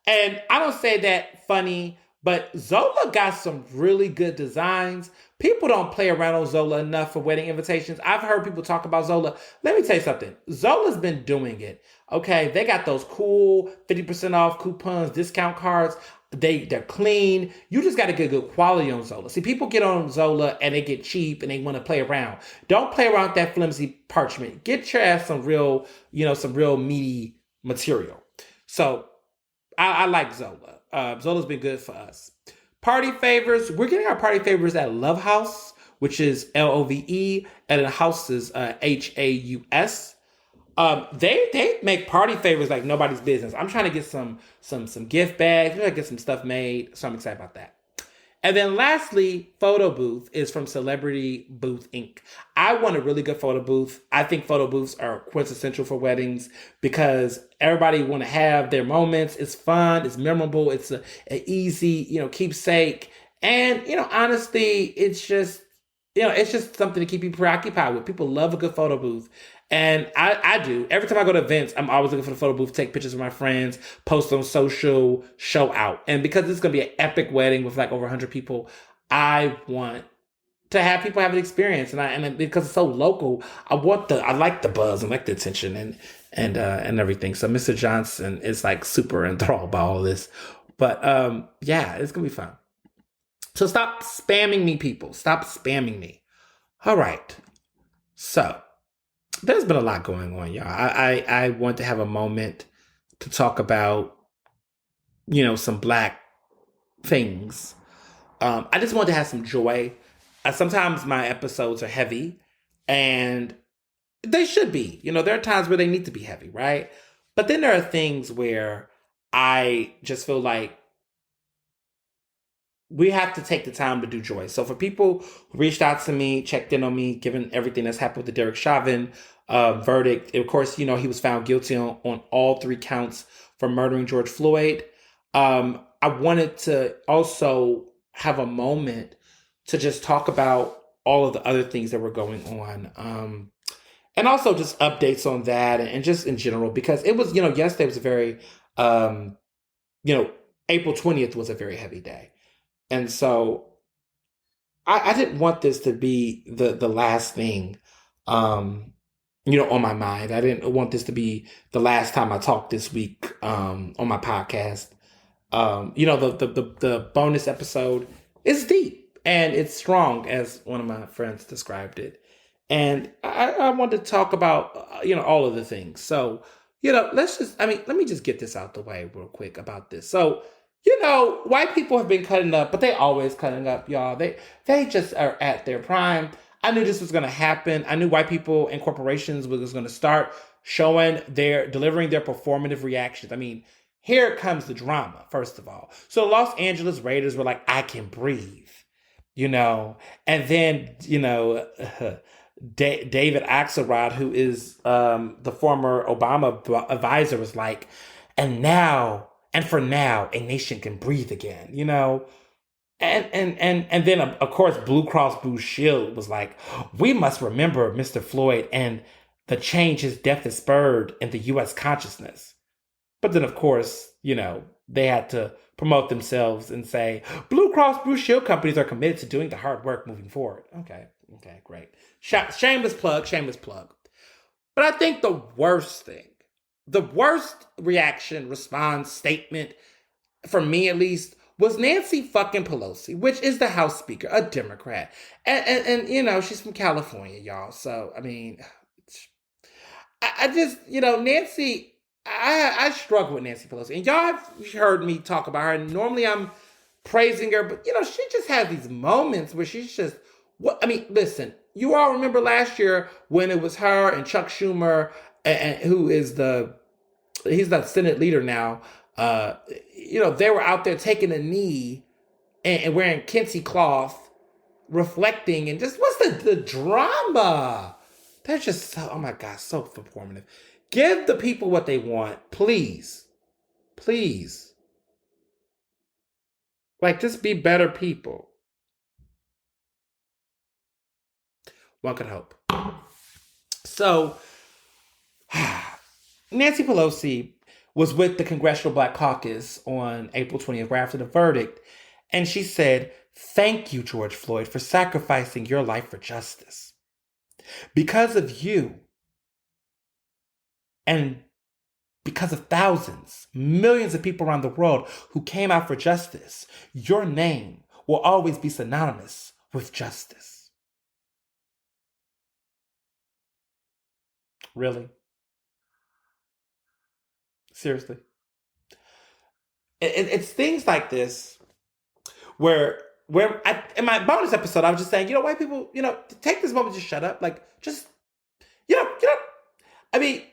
A: And I don't say that funny, but Zola got some really good designs. People don't play around on Zola enough for wedding invitations. I've heard people talk about Zola. Let me tell you something. Zola's been doing it. Okay, they got those cool 50% off coupons, discount cards. they're clean. You just got to get good quality on Zola. See, people get on Zola and they get cheap and they want to play around. Don't play around with that flimsy parchment. Get your ass some real, some real meaty material. So I like Zola. Zola's been good for us. Party favors. We're getting our party favors at Love House, which is Love, and the house is Haus. They make party favors like nobody's business. I'm trying to get some gift bags. We're gonna get some stuff made, so I'm excited about that. And then lastly, photo booth is from Celebrity Booth Inc. I want a really good photo booth. I think photo booths are quintessential for weddings because everybody want to have their moments. It's fun. It's memorable. It's an easy, keepsake. And, honestly, it's just something to keep you preoccupied with. People love a good photo booth. And I do. Every time I go to events, I'm always looking for the photo booth, take pictures of my friends, post on social, show out. And because it's going to be an epic wedding with like over 100 people, I want to have people have an experience. And because it's so local, I like the buzz, I like the attention and everything. So Mr. Johnson is like super enthralled by all this. But yeah, it's going to be fun. So stop spamming me, people. Stop spamming me. All right. So there's been a lot going on, y'all. I want to have a moment to talk about, some Black things. I just want to have some joy. Sometimes my episodes are heavy, and they should be. There are times where they need to be heavy, right? But then there are things where I just feel like we have to take the time to do joy. So for people who reached out to me, checked in on me, given everything that's happened with the Derek Chauvin verdict, of course, he was found guilty on all 3 counts for murdering George Floyd. I wanted to also have a moment to just talk about all of the other things that were going on. And also just updates on that and just in general, because it was, yesterday was a very, April 20th was a very heavy day. And so I didn't want this to be the last thing, on my mind. I didn't want this to be the last time I talked this week on my podcast. The bonus episode is deep and it's strong, as one of my friends described it. And I wanted to talk about, all of the things. So, let me just get this out the way real quick about this. So, white people have been cutting up, but they always cutting up, y'all. They just are at their prime. I knew this was going to happen. I knew white people and corporations was going to start delivering their performative reactions. I mean, here comes the drama, first of all. So Los Angeles Raiders were like, I can breathe, and then, David Axelrod, who is the former Obama advisor, was like, and for now, a nation can breathe again, And then, of course, Blue Cross Blue Shield was like, we must remember Mr. Floyd and the change his death has spurred in the U.S. consciousness. But then, of course, they had to promote themselves and say, Blue Cross Blue Shield companies are committed to doing the hard work moving forward. Okay, great. Shameless plug. But I think the worst reaction, response, statement, for me at least, was Nancy fucking Pelosi, which is the House Speaker, a Democrat. And she's from California, y'all. So, I mean, I just, Nancy, I struggle with Nancy Pelosi. And y'all have heard me talk about her. And normally I'm praising her, but, she just has these moments where she's just, listen, you all remember last year when it was her and Chuck Schumer, and who is he's the Senate leader now. They were out there taking a knee and wearing Kente cloth, reflecting, and just what's the drama? They're just so, oh my God, so performative. Give the people what they want, please. Please. Like, just be better people. One could hope. So, Nancy Pelosi was with the Congressional Black Caucus on April 20th, right after the verdict. And she said, "Thank you, George Floyd, for sacrificing your life for justice. Because of you and because of thousands, millions of people around the world who came out for justice, your name will always be synonymous with justice. Really? Seriously? It's things like this where in my bonus episode, I was just saying, white people, take this moment, just shut up. Like, just, I mean,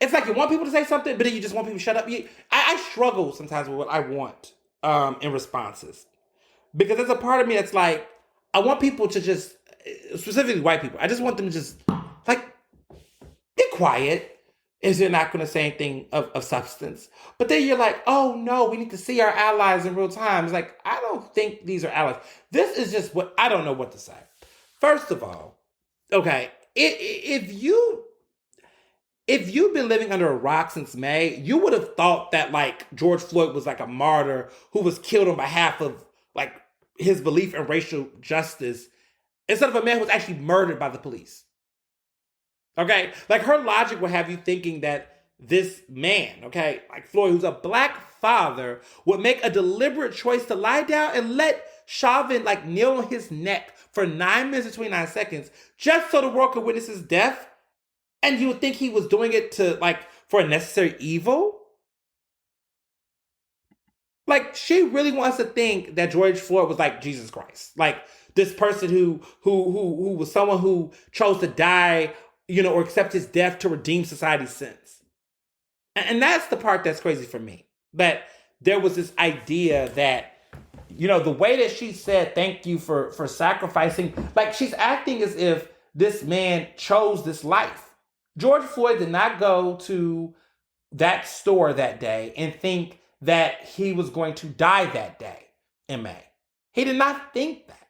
A: it's like you want people to say something, but then you just want people to shut up. I struggle sometimes with what I want in responses. Because there's a part of me that's like, I want people to just, specifically white people, I just want them to just, like, be quiet if they're not going to say anything of substance. But then you're like, oh no, we need to see our allies in real time. It's like, I don't think these are allies. This is just what, I don't know what to say. First of all, okay, if you've been living under a rock since May, you would have thought that like George Floyd was like a martyr who was killed on behalf of like his belief in racial justice instead of a man who was actually murdered by the police. Okay? Like her logic would have you thinking that this man, okay, like Floyd, who's a black father, would make a deliberate choice to lie down and let Chauvin like kneel on his neck for 9 minutes and 29 seconds just so the world could witness his death. And you would think he was doing it to like for a necessary evil? Like she really wants to think that George Floyd was like Jesus Christ. Like this person who was someone who chose to die, or accept his death to redeem society's sins. And that's the part that's crazy for me. That there was this idea that, the way that she said thank you for sacrificing, like she's acting as if this man chose this life. George Floyd did not go to that store that day and think that he was going to die that day in May. He did not think that.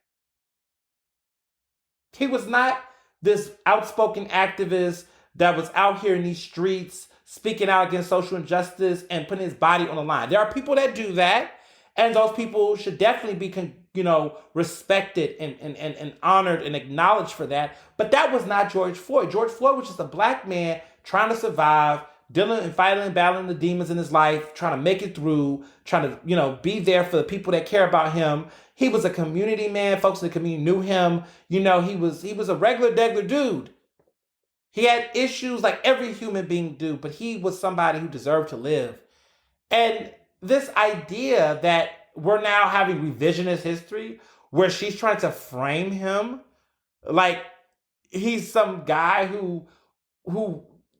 A: He was not this outspoken activist that was out here in these streets speaking out against social injustice and putting his body on the line. There are people that do that, and those people should definitely be respected and honored and acknowledged for that. But that was not George Floyd. George Floyd was just a black man trying to survive, dealing and fighting and battling the demons in his life, trying to make it through, trying to, be there for the people that care about him. He was a community man. Folks in the community knew him. He was a regular dude. He had issues like every human being do, but he was somebody who deserved to live. And this idea that we're now having revisionist history where she's trying to frame him like he's some guy who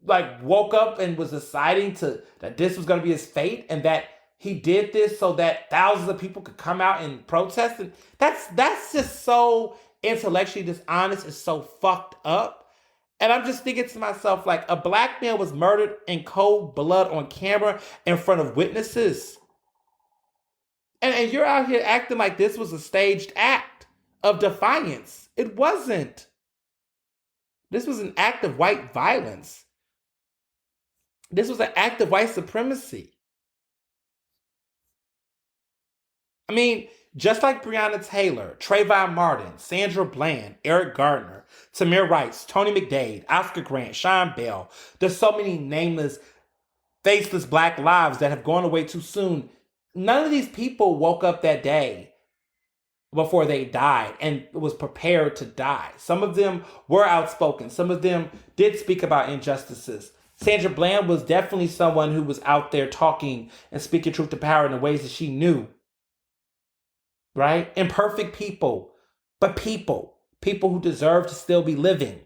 A: like woke up and was deciding that this was going to be his fate and that he did this so that thousands of people could come out and protest. And that's just so intellectually dishonest and so fucked up. And I'm just thinking to myself, like, a black man was murdered in cold blood on camera in front of witnesses. And you're out here acting like this was a staged act of defiance. It wasn't. This was an act of white violence. This was an act of white supremacy. I mean, just like Breonna Taylor, Trayvon Martin, Sandra Bland, Eric Gardner, Tamir Rice, Tony McDade, Oscar Grant, Sean Bell, there's so many nameless, faceless black lives that have gone away too soon. None of these people woke up that day before they died and was prepared to die. Some of them were outspoken. Some of them did speak about injustices. Sandra Bland was definitely someone who was out there talking and speaking truth to power in the ways that she knew. Right? Imperfect people, but people who deserve to still be living.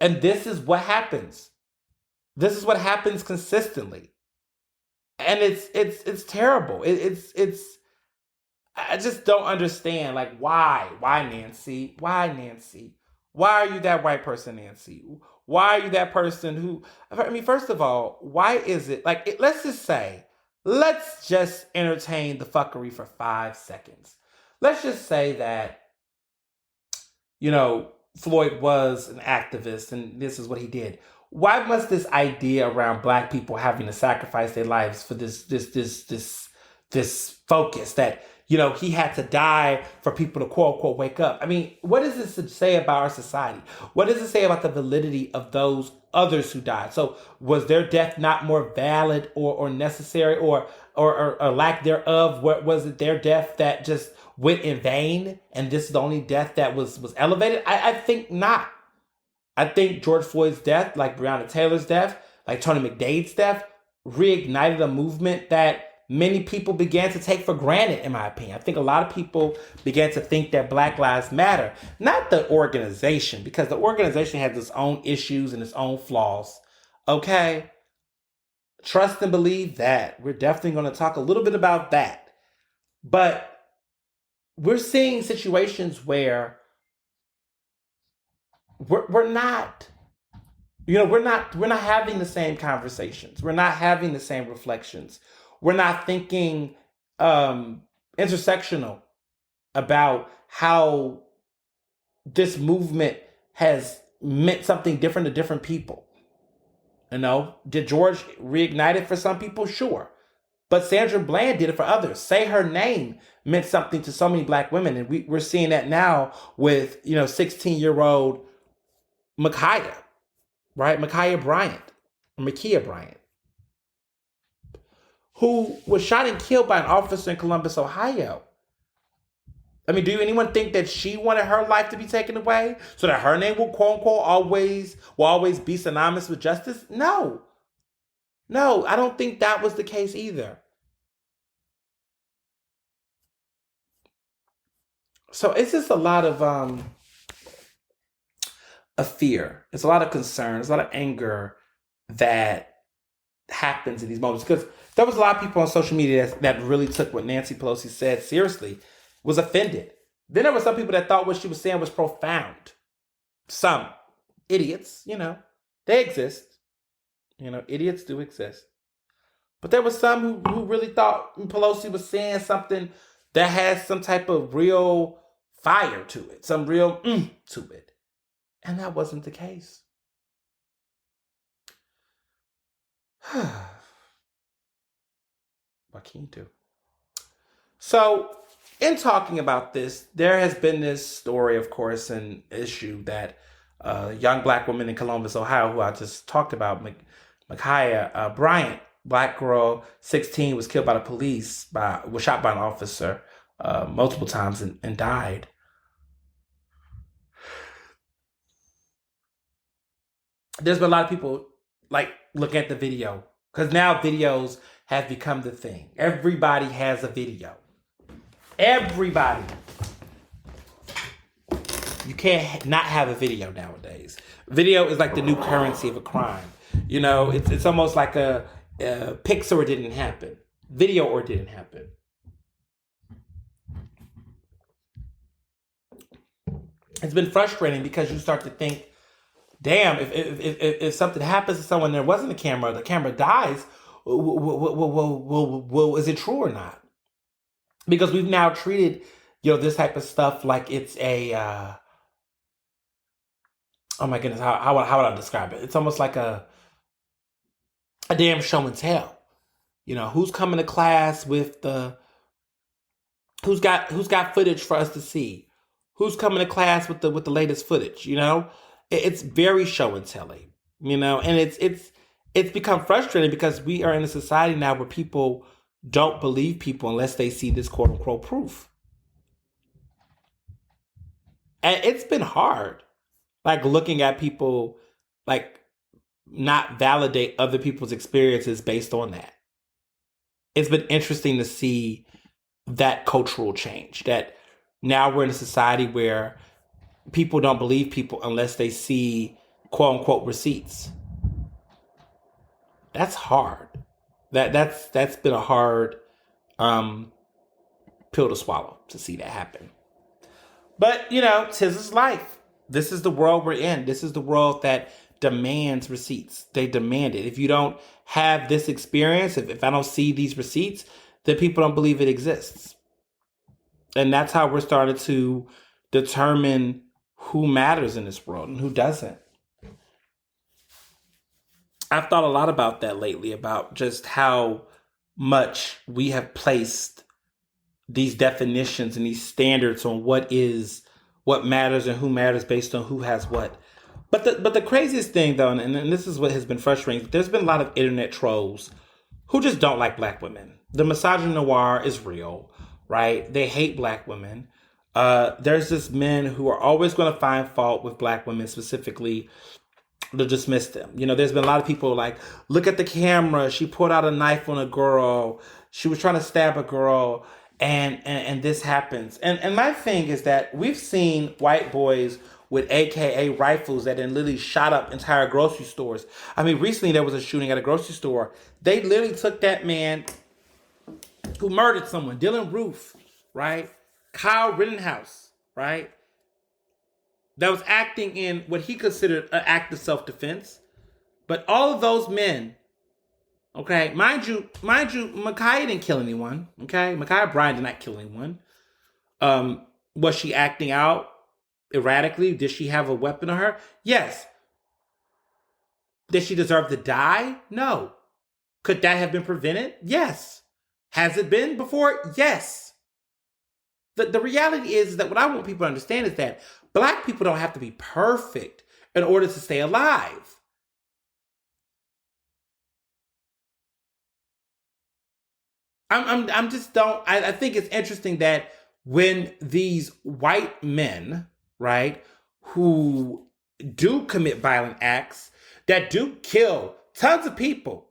A: And this is what happens. This is what happens consistently. And it's terrible. I just don't understand, like, why Nancy? Why Nancy? Why are you that white person, Nancy? Why are you that person who, first of all, why is it, like, let's just entertain the fuckery for 5 seconds. Let's just say that, Floyd was an activist and this is what he did. Why must this idea around black people having to sacrifice their lives for this focus that, he had to die for people to quote unquote wake up. I mean, what does this say about our society? What does it say about the validity of those others who died? So was their death not more valid or necessary or lack thereof? What was it their death that just went in vain? And this is the only death that was elevated? I think not. I think George Floyd's death, like Breonna Taylor's death, like Tony McDade's death, reignited a movement that many people began to take for granted, in my opinion. I think a lot of people began to think that Black Lives Matter, not the organization, because the organization has its own issues and its own flaws. Okay? Trust and believe that. We're definitely going to talk a little bit about that. But we're seeing situations where we're not we're not having the same conversations. We're not having the same reflections. We're not thinking intersectional about how this movement has meant something different to different people. Did George reignite it for some people? Sure. But Sandra Bland did it for others. Say her name meant something to so many Black women. And we're seeing that now with, 16-year-old Ma'Khia, right? Ma'Khia Bryant, who was shot and killed by an officer in Columbus, Ohio. I mean, do anyone think that she wanted her life to be taken away so that her name will, quote unquote, always be synonymous with justice? No, I don't think that was the case either. So it's just a lot of fear. It's a lot of concern. It's a lot of anger that happens in these moments, because there was a lot of people on social media that really took what Nancy Pelosi said seriously, was offended. Then there were some people that thought what she was saying was profound. Some idiots, they exist. Idiots do exist. But there were some who really thought Pelosi was saying something that has some type of real fire to it, some real to it. And that wasn't the case. What can you do? So, in talking about this, there has been this story, of course, an issue that a young Black woman in Columbus, Ohio, who I just talked about, Ma'Khia Bryant, Black girl, 16, was killed by the police, was shot by an officer multiple times and died. There's been a lot of people look at the video, because now videos have become the thing. Everybody has a video. Everybody. You can't not have a video nowadays. Video is like the new currency of a crime. It's almost like a pics or it didn't happen. Video or it didn't happen. It's been frustrating because you start to think, damn, if something happens to someone, there wasn't a camera, the camera dies, is it true or not? Because we've now treated, this type of stuff like it's a, oh my goodness, how would I describe it? It's almost like a damn show and tell. Who's coming to class with who's got footage for us to see? Who's coming to class with the latest footage? It's very show and telling, and it's become frustrating because we are in a society now where people don't believe people unless they see this quote unquote proof. And it's been hard, looking at people, not validate other people's experiences based on that. It's been interesting to see that cultural change, that now we're in a society where people don't believe people unless they see quote unquote receipts. That's hard. That's been a hard pill to swallow, to see that happen. But, tis is life. This is the world we're in. This is the world that demands receipts. They demand it. If you don't have this experience, if I don't see these receipts, then people don't believe it exists. And that's how we're starting to determine who matters in this world and who doesn't. I've thought a lot about that lately, about just how much we have placed these definitions and these standards on what matters and who matters based on who has what. But the craziest thing though, and this is what has been frustrating, there's been a lot of internet trolls who just don't like black women. The misogyny noir is real, right? They hate black women. There's just men who are always going to find fault with black women, specifically to dismiss them. There's been a lot of people like, look at the camera. She pulled out a knife on a girl. She was trying to stab a girl, and this happens. And my thing is that we've seen white boys with AKA rifles that then literally shot up entire grocery stores. I mean, recently there was a shooting at a grocery store. They literally took that man who murdered someone, Dylan Roof, right? Kyle Rittenhouse, right? That was acting in what he considered an act of self-defense. But all of those men, okay, mind you, Ma'Khia didn't kill anyone, okay? Ma'Khia Bryant did not kill anyone. Was she acting out erratically? Did she have a weapon on her? Yes. Did she deserve to die? No. Could that have been prevented? Yes. Has it been before? Yes. The reality is that what I want people to understand is that black people don't have to be perfect in order to stay alive. I think it's interesting that when these white men, right, who do commit violent acts, that do kill tons of people,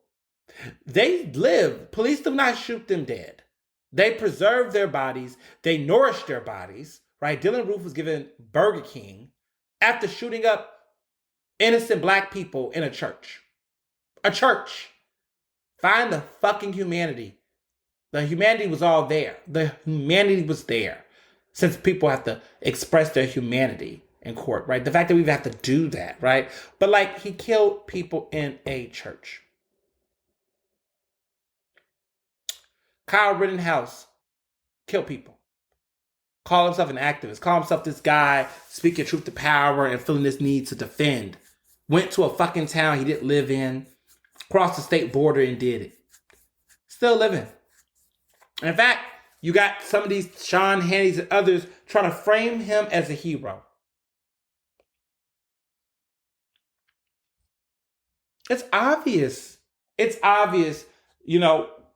A: they live. Police do not shoot them dead. They preserve their bodies. They nourish their bodies, right? Dylan Roof was given Burger King after shooting up innocent black people in a church. A church. Find the fucking humanity. The humanity was all there. The humanity was there. Since people have to express their humanity in court, right? The fact that we have to do that, right? But like, he killed people in a church. Kyle Rittenhouse killed people. Call himself an activist. Call himself this guy speaking truth to power and feeling this need to defend. Went to a fucking town he didn't live in. Crossed the state border and did it. Still living. In fact, you got some of these Sean Hannitys and others trying to frame him as a hero. It's obvious. It's obvious,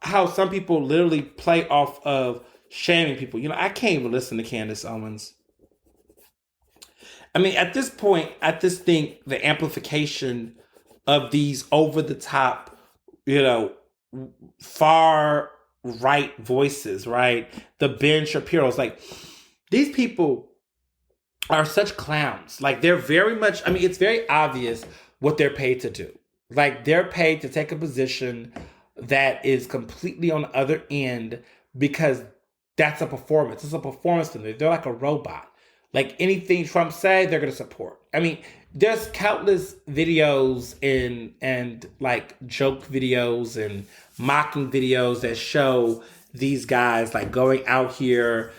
A: how some people literally play off of shaming people. I can't even listen to Candace Owens. I mean, at this point, I just think the amplification of these over-the-top, far right voices, right? The Ben Shapiro's, like, these people are such clowns. Like, they're very much, I mean, it's very obvious what they're paid to do. Like, they're paid to take a position that is completely on the other end because that's a performance. It's a performance to them. They're like a robot. Like, anything Trump say, they're going to support. I mean, there's countless videos and like joke videos and mocking videos that show these guys like going out here,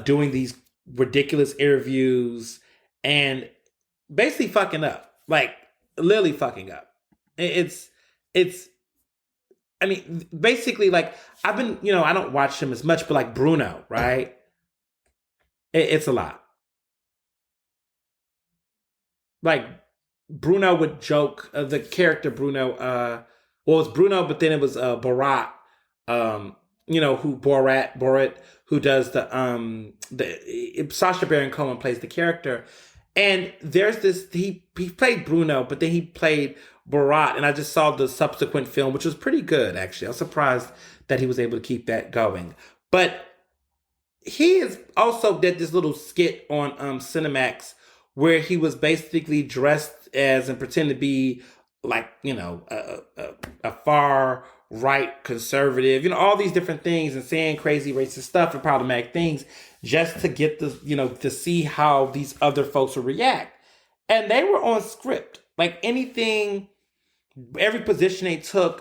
A: doing these ridiculous interviews and basically fucking up. Like, literally fucking up. It's I mean, basically, like, I've been, I don't watch him as much, but like Bruno, right? It's a lot. Like, Bruno would joke, the character Bruno, well, it was Bruno, but then it was Borat, Borat, who does the Sacha Baron Cohen plays the character. And there's this, he played Bruno, but then he played Borat, and I just saw the subsequent film, which was pretty good, actually. I was surprised that he was able to keep that going. But he is also did this little skit on Cinemax where he was basically dressed as and pretend to be like, a far right conservative, all these different things and saying crazy racist stuff and problematic things just to get the, to see how these other folks would react. And they were on script. Like, anything, every position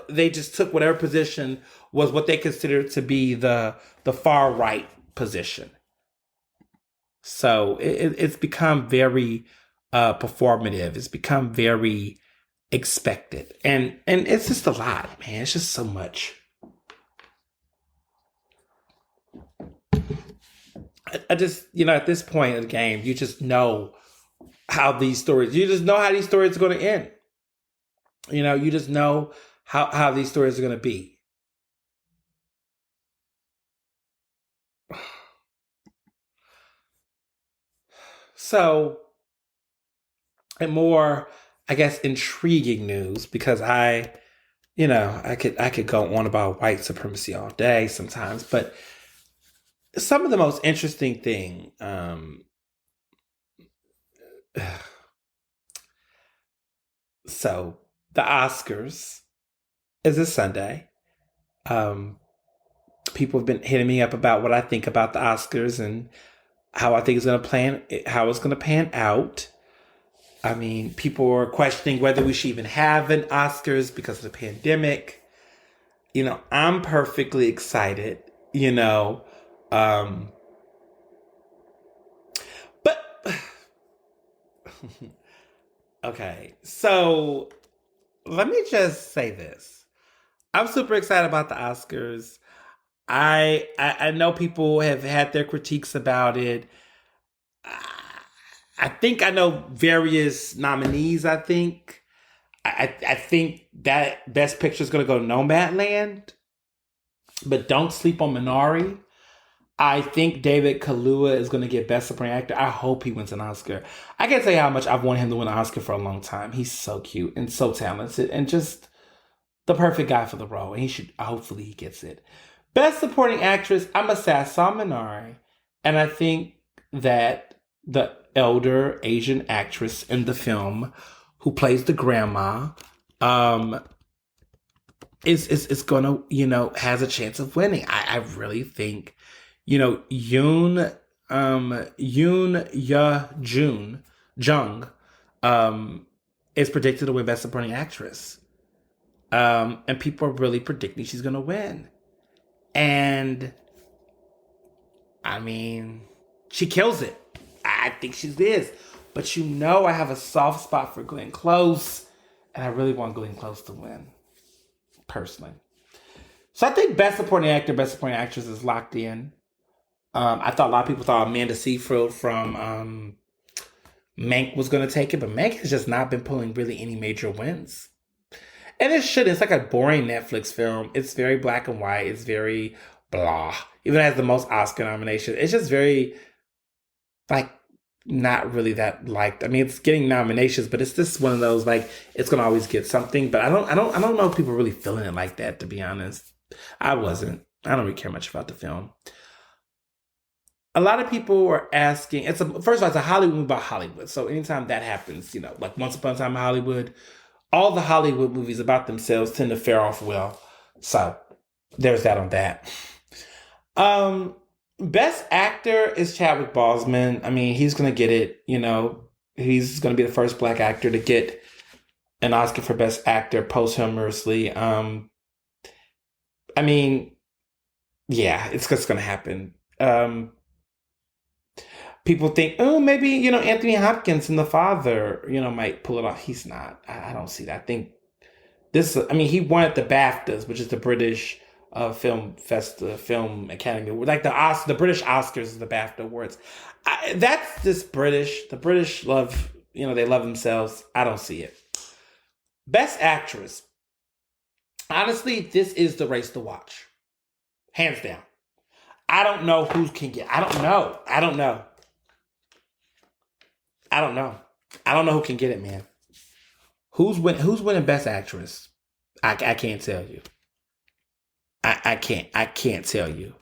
A: they just took whatever position was what they considered to be the far right position. So it's become very performative. It's become very expected. And it's just a lot, man. It's just so much. I just, at this point in the game, you just know you just know how these stories are going to end. You just know how these stories are going to be. So, and more, I guess, intriguing news because I could go on about white supremacy all day sometimes, but some of the most interesting thing, so the Oscars is this Sunday. Um, People have been hitting me up about what I think about the Oscars and how I think how it's gonna pan out. I mean, people are questioning whether we should even have an Oscars because of the pandemic. I'm perfectly excited. You know, um, but okay. So let me just say this: I'm super excited about the Oscars. I know people have had their critiques about it. I think I know various nominees. I think that Best Picture is going to go Nomadland, but don't sleep on Minari. I think David Kaluuya is going to get Best Supporting Actor. I hope he wins an Oscar. I can't tell you how much I've wanted him to win an Oscar for a long time. He's so cute and so talented and just the perfect guy for the role. And hopefully he gets it. Best Supporting Actress, I must say I saw Minari, and I think that the elder Asian actress in the film who plays the grandma um, is gonna, has a chance of winning. I really think, Yoon Ya Jung is predicted to win Best Supporting Actress. And people are really predicting she's gonna win. And I mean, she kills it. I think she is. But I have a soft spot for Glenn Close, and I really want Glenn Close to win, personally. So I think Best Supporting Actor, Best Supporting Actress is locked in. I thought a lot of people thought Amanda Seyfried from Mank was going to take it, but Mank has just not been pulling really any major wins. And it should. It's like a boring Netflix film. It's very black and white. It's very blah. Even has the most Oscar nominations. It's just very, like, not really that liked. I mean, it's getting nominations, but it's just one of those, like, it's gonna always get something. But I don't know if people are really feeling it like that, to be honest. I wasn't. I don't really care much about the film. A lot of people are asking. First of all, it's a Hollywood movie about Hollywood. So anytime that happens, like Once Upon a Time in Hollywood, all the Hollywood movies about themselves tend to fare off well. So there's that on that. Best actor is Chadwick Boseman. I mean, he's gonna get it. He's gonna be the first black actor to get an Oscar for Best Actor posthumously. I mean, yeah, it's just gonna happen. People think, oh, maybe Anthony Hopkins and The Father, might pull it off. He's not. I don't see that. I think he won at the BAFTAs, which is the British film Academy Award, like the British Oscars is the BAFTA awards. That's just British. The British love, they love themselves. I don't see it. Best Actress. Honestly, this is the race to watch, hands down. I don't know who can get. I don't know. I don't know who can get it, man. Who's winning Best Actress? I can't tell you. I can't tell you.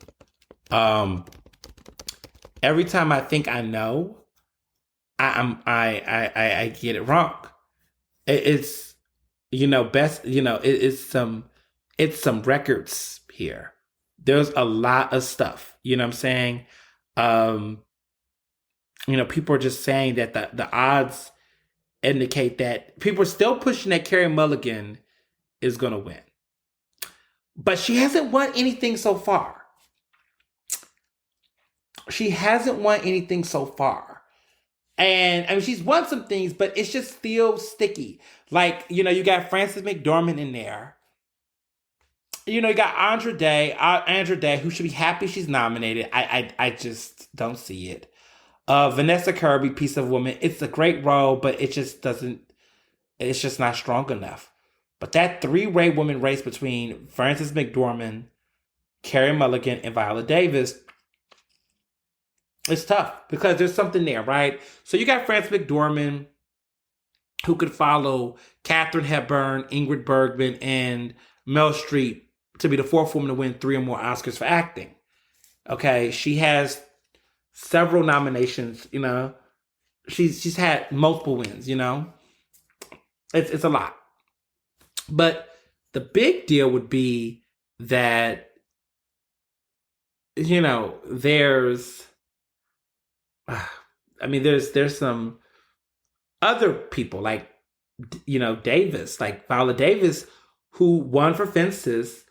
A: Every time I think I know, I get it wrong. It's best. It's some records here. There's a lot of stuff. You know what I'm saying? People are just saying that the odds indicate that people are still pushing that Carey Mulligan is going to win. But she hasn't won anything so far. And I mean, she's won some things, but it's just still sticky. Like, you got Frances McDormand in there. You got Andra Day, who should be happy she's nominated. I just don't see it. Vanessa Kirby, Piece of Woman. It's a great role, but it just doesn't. It's just not strong enough. But that three-way woman race between Frances McDormand, Carey Mulligan, and Viola Davis, it's tough because there's something there, right? So you got Frances McDormand, who could follow Katharine Hepburn, Ingrid Bergman, and Meryl Streep to be the fourth woman to win 3 or more Oscars for acting. Okay, she has several nominations. She's had multiple wins. It's a lot. But the big deal would be that there's there's some other people like Davis, like Viola Davis, who won for Fences,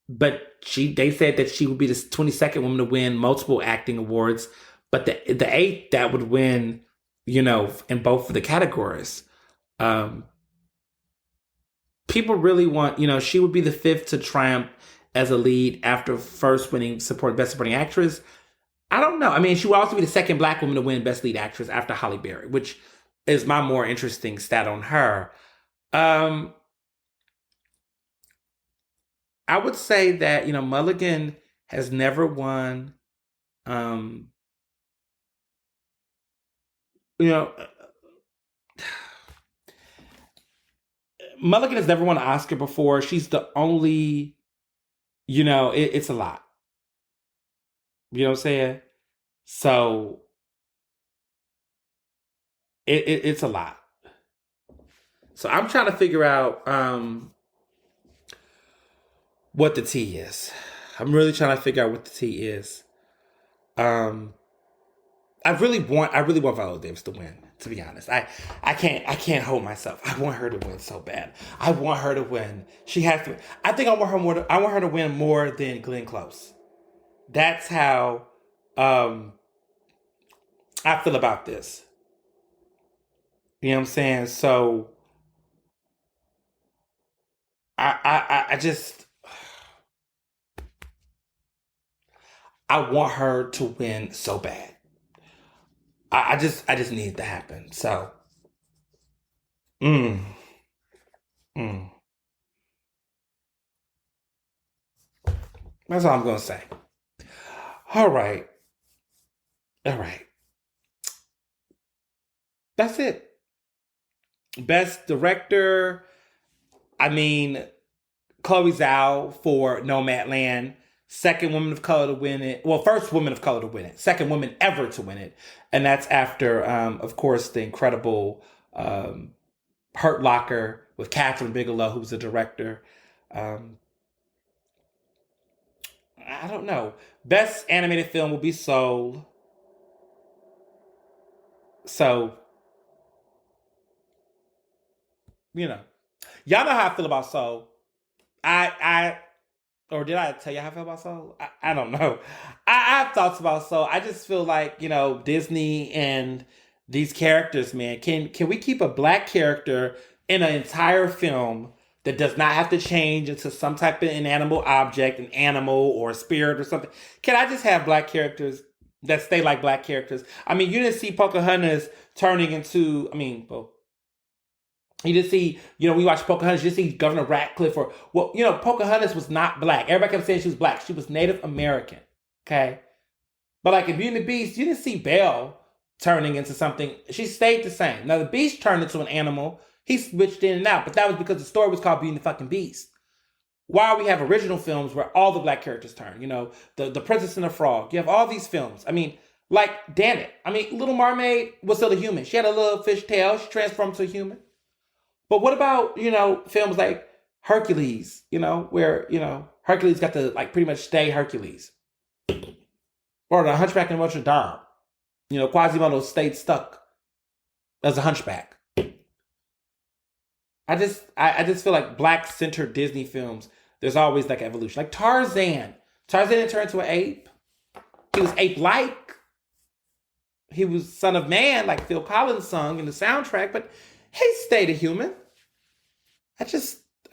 A: but they said that she would be the 22nd woman to win multiple acting awards, but the 8th that would win, in both of the categories. People really want, she would be the 5th to triumph as a lead after first winning Best Supporting Actress. I don't know. She would also be the 2nd Black woman to win Best Lead Actress after Halle Berry, which is my more interesting stat on her. I would say that, Mulligan has never won, Mulligan has never won an Oscar before. She's the only, it's a lot. You know what I'm saying? So it's a lot. So I'm trying to figure out what the tea is. I'm really trying to figure out what the tea is. I really want Viola Davis to win. To be honest, I can't hold myself. I want her to win so bad. I want her to win. She has to. I think I want her to win more than Glenn Close. That's how I feel about this. You know what I'm saying? So I just I want her to win so bad. I just need it to happen. So, mm, mm. That's all I'm gonna say. All right, all right. That's it. Best director. Chloe Zhao for Nomadland. Second woman of color to win it. Well, first woman of color to win it. Second woman ever to win it. And that's after, of course, the incredible Hurt Locker with Catherine Bigelow, who's the director. I don't know. Best animated film will be Soul. So, y'all know how I feel about Soul. Or did I tell you how I feel about Soul? I don't know. I have thoughts about Soul. I just feel like, Disney and these characters, man. Can we keep a Black character in an entire film that does not have to change into some type of inanimate object, an animal or a spirit or something? Can I just have Black characters that stay like Black characters? You didn't see Pocahontas turning into, well, you just see, we watch Pocahontas, you just see Governor Ratcliffe Pocahontas was not Black. Everybody kept saying she was Black. She was Native American. Okay? But like in Beauty and the Beast, you didn't see Belle turning into something. She stayed the same. Now the Beast turned into an animal. He switched in and out, but that was because the story was called Beauty and the fucking Beast. While we have original films where all the Black characters turn, the Princess and the Frog. You have all these films. Damn it. Little Mermaid was still a human. She had a little fish tail. She transformed to a human. But what about, films like Hercules, where, Hercules got to pretty much stay Hercules. Or the Hunchback of Notre Dame. Quasimodo stayed stuck as a hunchback. I just feel like Black-centered Disney films, there's always evolution. Like Tarzan. Tarzan didn't turn into an ape. He was ape-like. He was son of man, like Phil Collins sung in the soundtrack, but he stayed a human. I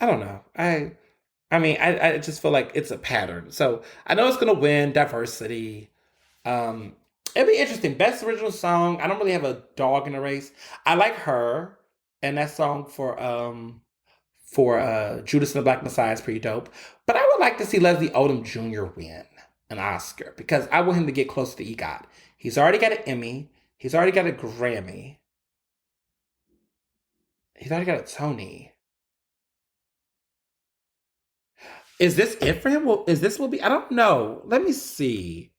A: don't know. I I mean, I just feel like it's a pattern. So I know it's gonna win diversity. Um, it'll be interesting. Best original song. I don't really have a dog in the race. I like her, and that song for Judas and the Black Messiah is pretty dope. But I would like to see Leslie Odom Jr. win an Oscar because I want him to get close to EGOT. He's already got an Emmy. He's already got a Grammy. He's already got a Tony. Is this it for him? Is this will be? I don't know. Let me see.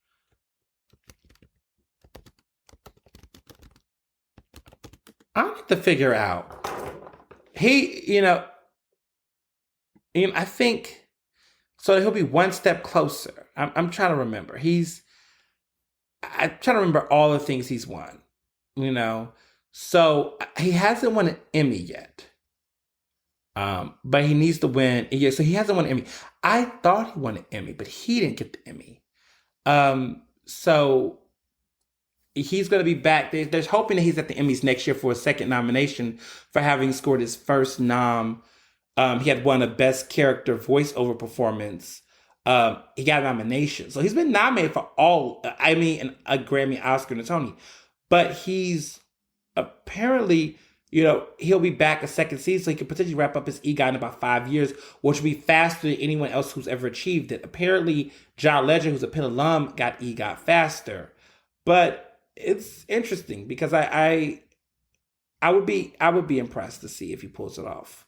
A: I need to figure out. He, I think so. He'll be one step closer. I'm trying to remember. I'm trying to remember all the things he's won. You know, so he hasn't won an Emmy yet. But he needs to win. Yeah, so he hasn't won an Emmy. I thought he won an Emmy, but he didn't get the Emmy. So he's going to be back. There's hoping that he's at the Emmys next year for a second nomination for having scored his first nom. He had won a Best Character Voiceover Performance. He got a nomination. So he's been nominated for a Grammy, Oscar, and a Tony. But he's apparently, he'll be back a second season, so he could potentially wrap up his EGOT in about 5 years, which would be faster than anyone else who's ever achieved it. Apparently, John Legend, who's a Penn alum, got EGOT faster. But it's interesting because I would be impressed to see if he pulls it off.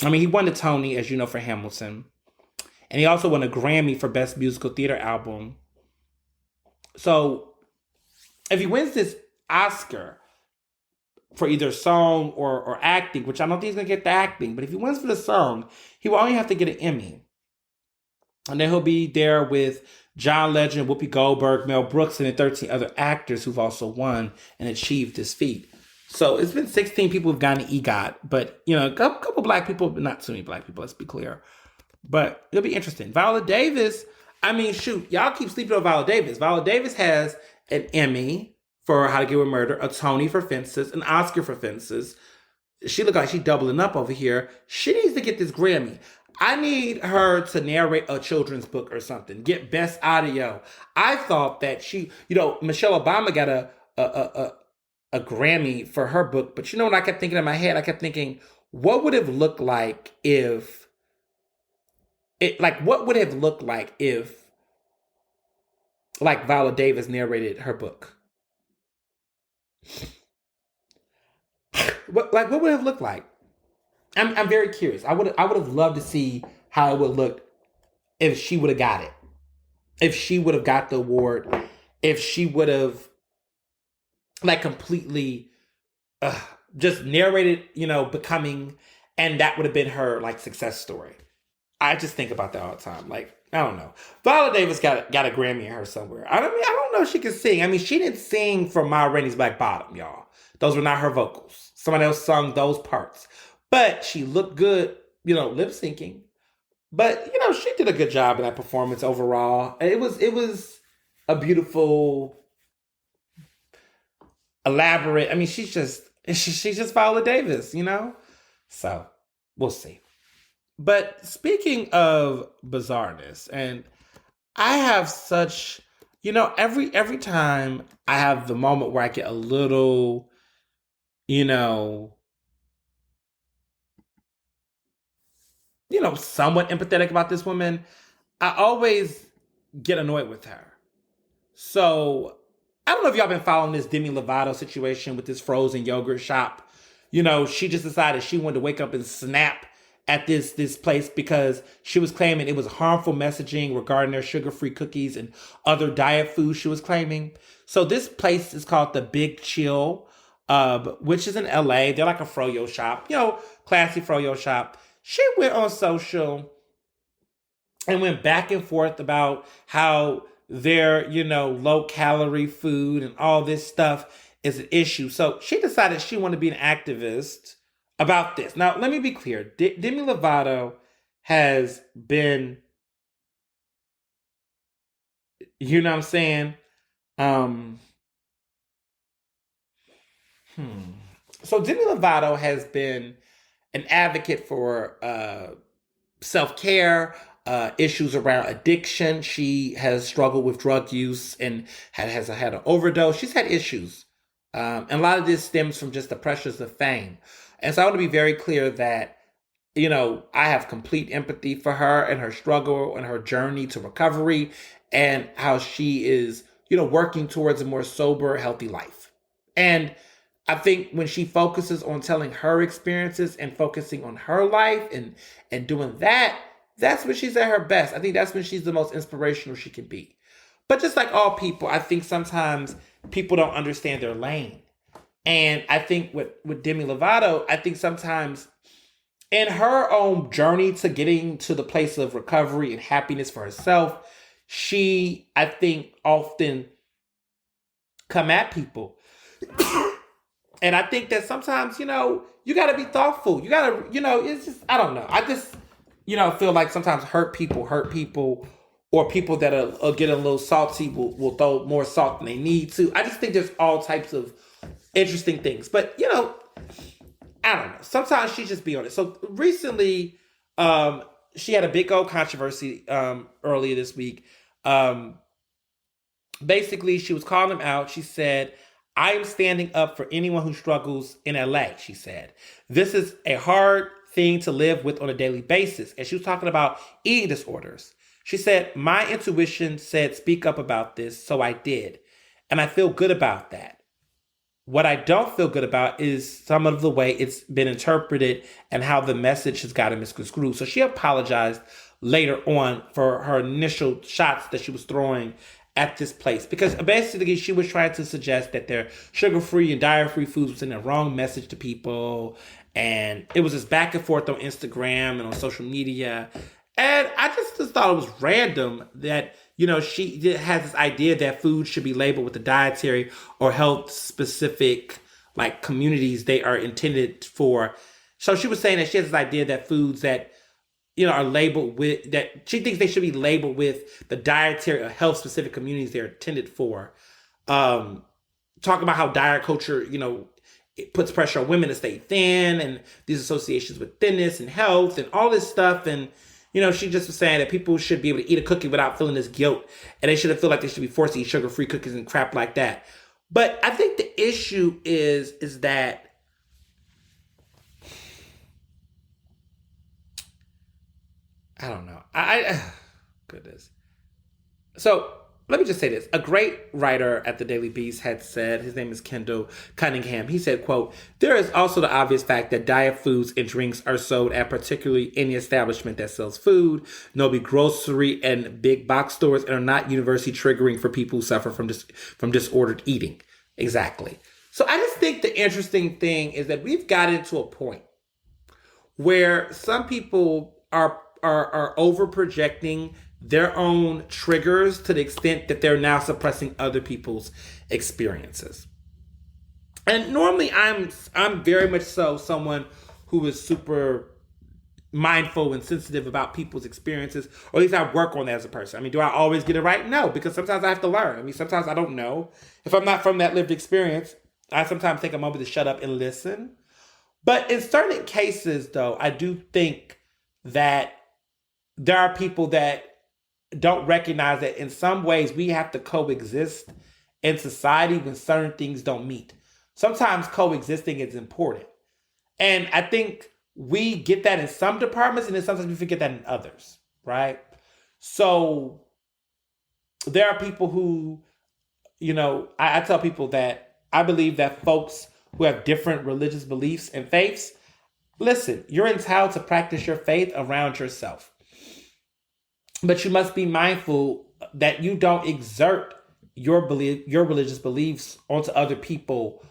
A: I mean, he won the Tony, as you know, for Hamilton. And he also won a Grammy for Best Musical Theater Album. So, if he wins this Oscar for either song or acting, which I don't think he's going to get the acting, but if he wins for the song, he will only have to get an Emmy. And then he'll be there with John Legend, Whoopi Goldberg, Mel Brooks, and 13 other actors who've also won and achieved this feat. So it's been 16 people who've gotten an EGOT, but, a couple black people, but not too many black people, let's be clear. But it'll be interesting. Viola Davis, I mean, shoot, y'all keep sleeping on Viola Davis. Viola Davis has an Emmy for How to Get Away with Murder, a Tony for Fences, an Oscar for Fences. She look like she's doubling up over here. She needs to get this Grammy. I need her to narrate a children's book or something. Get best audio. I thought that Michelle Obama got a Grammy for her book, but what I kept thinking in my head? I kept thinking, what would it have looked like if Viola Davis narrated her book? What would it have looked like? I'm very curious. I would have loved to see how it would look if she would have got it. If she would have got the award. If she would have completely just narrated, becoming, and that would have been her success story. I just think about that all the time. I don't know. Viola Davis got a Grammy in her somewhere. I don't know if she can sing. I mean, she didn't sing for Ma Rainey's Black Bottom, y'all. Those were not her vocals. Somebody else sung those parts. But she looked good, lip syncing. But, she did a good job in that performance overall. It was a beautiful, elaborate. I mean, she's just Viola Davis, So, we'll see. But speaking of bizarreness, and I have such, every time I have the moment where I get a little, somewhat empathetic about this woman, I always get annoyed with her. So I don't know if y'all been following this Demi Lovato situation with this frozen yogurt shop. She just decided she wanted to wake up and snap at this place because she was claiming it was harmful messaging regarding their sugar-free cookies and other diet foods she was claiming. So this place is called the Big Chill, which is in LA. They're like a Fro-Yo shop, classy Fro-Yo shop. She went on social and went back and forth about how their, low-calorie food and all this stuff is an issue. So she decided she wanted to be an activist about this. Now, let me be clear. Demi Lovato has been, you know what I'm saying? So Demi Lovato has been an advocate for self-care, issues around addiction. She has struggled with drug use and has had an overdose. She's had issues. And a lot of this stems from just the pressures of fame. And so I want to be very clear that, I have complete empathy for her and her struggle and her journey to recovery and how she is, working towards a more sober, healthy life. And I think when she focuses on telling her experiences and focusing on her life and doing that, that's when she's at her best. I think that's when she's the most inspirational she can be. But just like all people, I think sometimes people don't understand their lane. And I think with Demi Lovato, I think sometimes in her own journey to getting to the place of recovery and happiness for herself, she, I think, often come at people. And I think that sometimes, you got to be thoughtful. You got to, it's just, I don't know. I just, feel like sometimes hurt people, or people that are getting a little salty will throw more salt than they need to. I just think there's all types of interesting things. But, I don't know. Sometimes she just be on it. So recently, she had a big old controversy earlier this week. Basically, she was calling him out. She said, "I am standing up for anyone who struggles in LA," she said. "This is a hard thing to live with on a daily basis." And she was talking about eating disorders. She said, "My intuition said speak up about this, so I did. And I feel good about that. What I don't feel good about is some of the way it's been interpreted and how the message has gotten misconstrued." So she apologized later on for her initial shots that she was throwing at this place, because basically she was trying to suggest that their sugar-free and dairy-free foods was sending the wrong message to people. And it was just back and forth on Instagram and on social media. And I just thought it was random that, she has this idea that food should be labeled with the dietary or health specific, like, communities they are intended for. So she was saying that she has this idea that foods that, are labeled with, that she thinks they should be labeled with the dietary or health specific communities they're intended for. Talking about how diet culture, it puts pressure on women to stay thin and these associations with thinness and health and all this stuff. And, she just was saying that people should be able to eat a cookie without feeling this guilt, and they shouldn't feel like they should be forced to eat sugar-free cookies and crap like that. But I think the issue is that I don't know. Goodness. So let me just say this. A great writer at the Daily Beast had said, his name is Kendall Cunningham. He said, quote, "There is also the obvious fact that diet foods and drinks are sold at particularly any establishment that sells food, no big grocery and big box stores, and are not universally triggering for people who suffer from disordered eating." Exactly. So I just think the interesting thing is that we've gotten to a point where some people are over projecting their own triggers to the extent that they're now suppressing other people's experiences. And normally I'm very much so someone who is super mindful and sensitive about people's experiences, or at least I work on that as a person. I mean, do I always get it right? No, because sometimes I have to learn. I mean, sometimes I don't know. If I'm not from that lived experience, I sometimes think I'm able to shut up and listen. But in certain cases, though, I do think that there are people that don't recognize that in some ways we have to coexist in society when certain things don't meet. Sometimes coexisting is important. And I think we get that in some departments, and then sometimes we forget that in others, right? So there are people who, I tell people that I believe that folks who have different religious beliefs and faiths, listen, you're entitled to practice your faith around yourself. But you must be mindful that you don't exert your religious beliefs onto other people,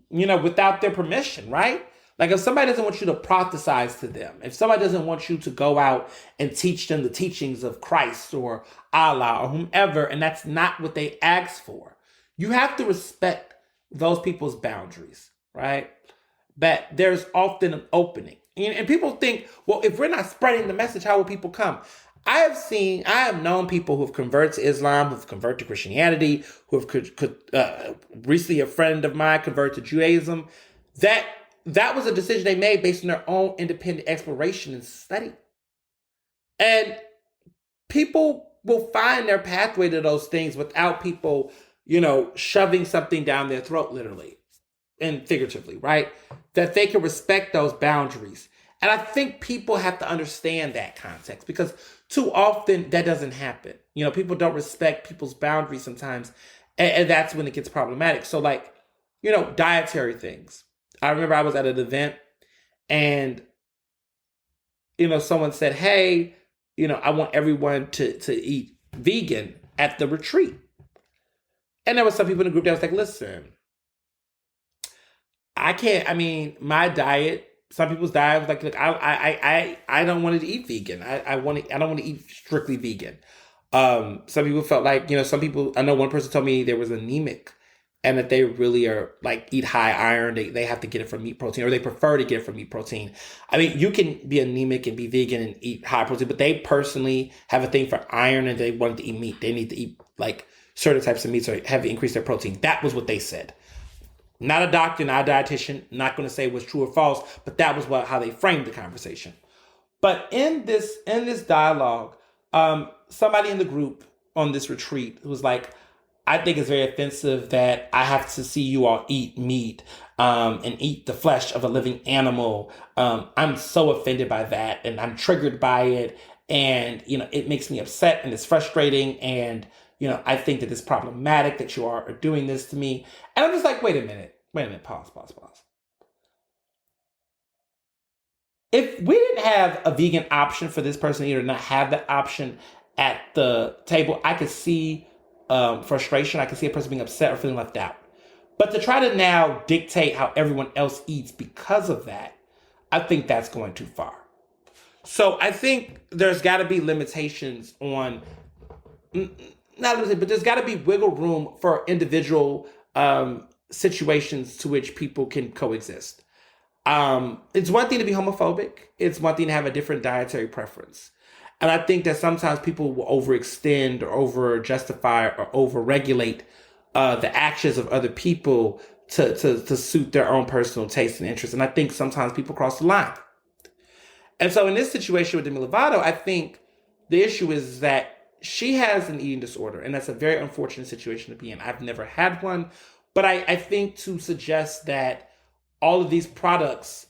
A: without their permission, right? Like if somebody doesn't want you to prophesize to them, if somebody doesn't want you to go out and teach them the teachings of Christ or Allah or whomever, and that's not what they asked for, you have to respect those people's boundaries, right? But there's often an opening. And people think, well, if we're not spreading the message, how will people come? I have known people who have converted to Islam, who have converted to Christianity, who have recently a friend of mine converted to Judaism, that that was a decision they made based on their own independent exploration and study. And people will find their pathway to those things without people, shoving something down their throat, literally and figuratively, right? That they can respect those boundaries. And I think people have to understand that context, because too often that doesn't happen. People don't respect people's boundaries sometimes. And that's when it gets problematic. So like, dietary things. I remember I was at an event and, someone said, hey, I want everyone to eat vegan at the retreat. And there was some people in the group that was like, listen, I can't, my diet, some people's diet was like, look, I don't want to eat vegan. I don't want to eat strictly vegan. Some people felt like, some people, I know one person told me there was anemic and that they really are like eat high iron. They have to get it from meat protein, or they prefer to get it from meat protein. You can be anemic and be vegan and eat high protein, but they personally have a thing for iron and they want to eat meat. They need to eat like certain types of meats or have to increase their protein. That was what they said. Not a doctor, not a dietitian, not going to say what's true or false, but that was how they framed the conversation. But in this dialogue, somebody in the group on this retreat was like, I think it's very offensive that I have to see you all eat meat and eat the flesh of a living animal. I'm so offended by that, and I'm triggered by it, and it makes me upset and it's frustrating, and I think that it's problematic that you are doing this to me. And I'm just like, wait a minute, pause. If we didn't have a vegan option for this person to not have that option at the table, I could see frustration. I could see a person being upset or feeling left out. But to try to now dictate how everyone else eats because of that, I think that's going too far. So I think there's got to be limitations on, not limited, but there's got to be wiggle room for individual situations to which people can coexist. It's one thing to be homophobic. It's one thing to have a different dietary preference. And I think that sometimes people will overextend or over-justify or over-regulate the actions of other people to suit their own personal taste and interests. And I think sometimes people cross the line. And so in this situation with Demi Lovato, I think the issue is that she has an eating disorder, and that's a very unfortunate situation to be in. I've never had one, but I think to suggest that all of these products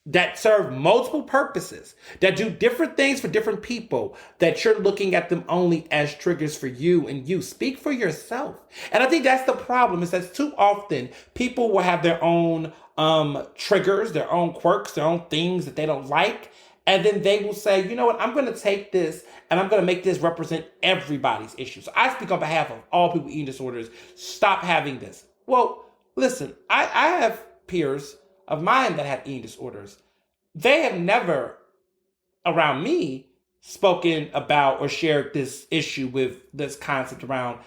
A: that serve multiple purposes, that do different things for different people, that you're looking at them only as triggers for you and you. Speak for yourself. And I think that's the problem, is that too often people will have their own triggers, their own quirks, their own things that they don't like. And then they will say, you know what, I'm going to take this and I'm going to make this represent everybody's issue. So I speak on behalf of all people with eating disorders. Stop having this. Well, listen, I have peers of mine that have eating disorders. They have never, around me, spoken about or shared this issue with this concept around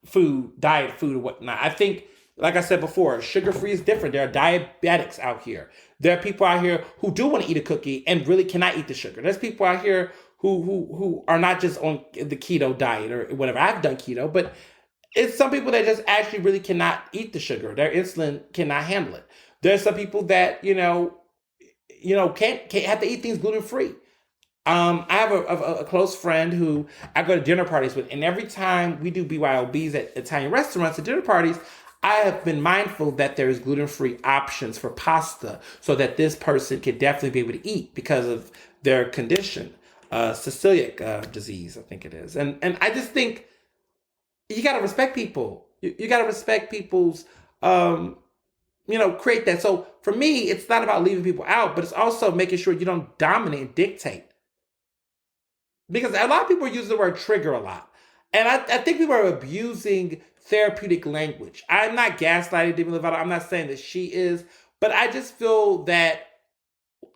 A: food, diet food, or whatnot. I think, like I said before, sugar-free is different. There are diabetics out here. There are people out here who do want to eat a cookie and really cannot eat the sugar. There's people out here who are not just on the keto diet or whatever. I've done keto, but it's some people that just actually really cannot eat the sugar. Their insulin cannot handle it. There's some people that, can't have to eat things gluten-free. I have a close friend who I go to dinner parties with, and every time we do BYOBs at Italian restaurants at dinner parties, I have been mindful that there is gluten-free options for pasta so that this person can definitely be able to eat because of their condition, celiac disease, I think it is. And I just think you got to respect people. You got to respect people's, create that. So for me, it's not about leaving people out, but it's also making sure you don't dominate and dictate. Because a lot of people use the word trigger a lot. And I think people are abusing therapeutic language. I'm not gaslighting Demi Lovato. I'm not saying that she is, but I just feel that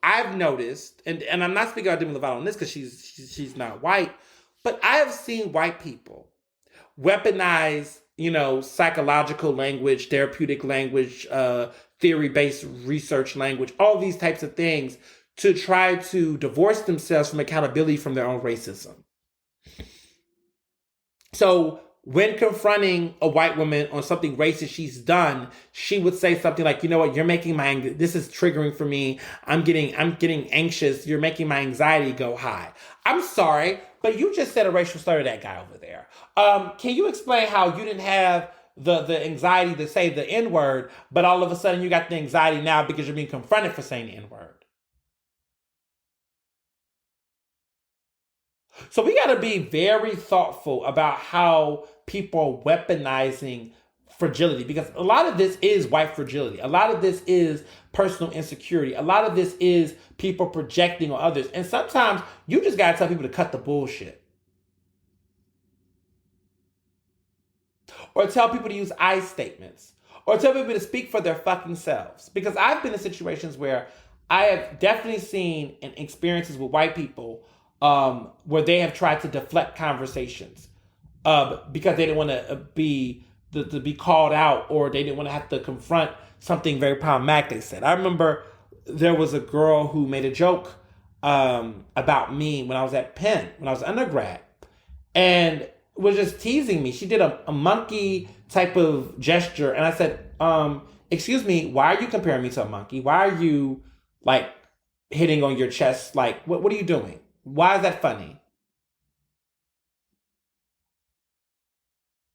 A: I've noticed, and I'm not speaking about Demi Lovato on this because she's not white, but I have seen white people weaponize, psychological language, therapeutic language, theory-based research language, all these types of things to try to divorce themselves from accountability from their own racism. So when confronting a white woman on something racist she's done, she would say something like, you know what, you're making this is triggering for me. I'm getting anxious. You're making my anxiety go high. I'm sorry, but you just said a racial slur to that guy over there. Can you explain how you didn't have the anxiety to say the N-word, but all of a sudden you got the anxiety now because you're being confronted for saying the N-word? So we got to be very thoughtful about how people are weaponizing fragility, because a lot of this is white fragility. A lot of this is personal insecurity. A lot of this is people projecting on others. And sometimes you just got to tell people to cut the bullshit. Or tell people to use I statements. Or tell people to speak for their fucking selves. Because I've been in situations where I have definitely seen and experiences with white people where they have tried to deflect conversations because they didn't want to be called out, or they didn't want to have to confront something very problematic they said. I remember there was a girl who made a joke about me when I was at Penn, when I was undergrad, and was just teasing me. She did a monkey type of gesture, and I said, excuse me, why are you comparing me to a monkey? Why are you like hitting on your chest? Like, what are you doing? Why is that funny?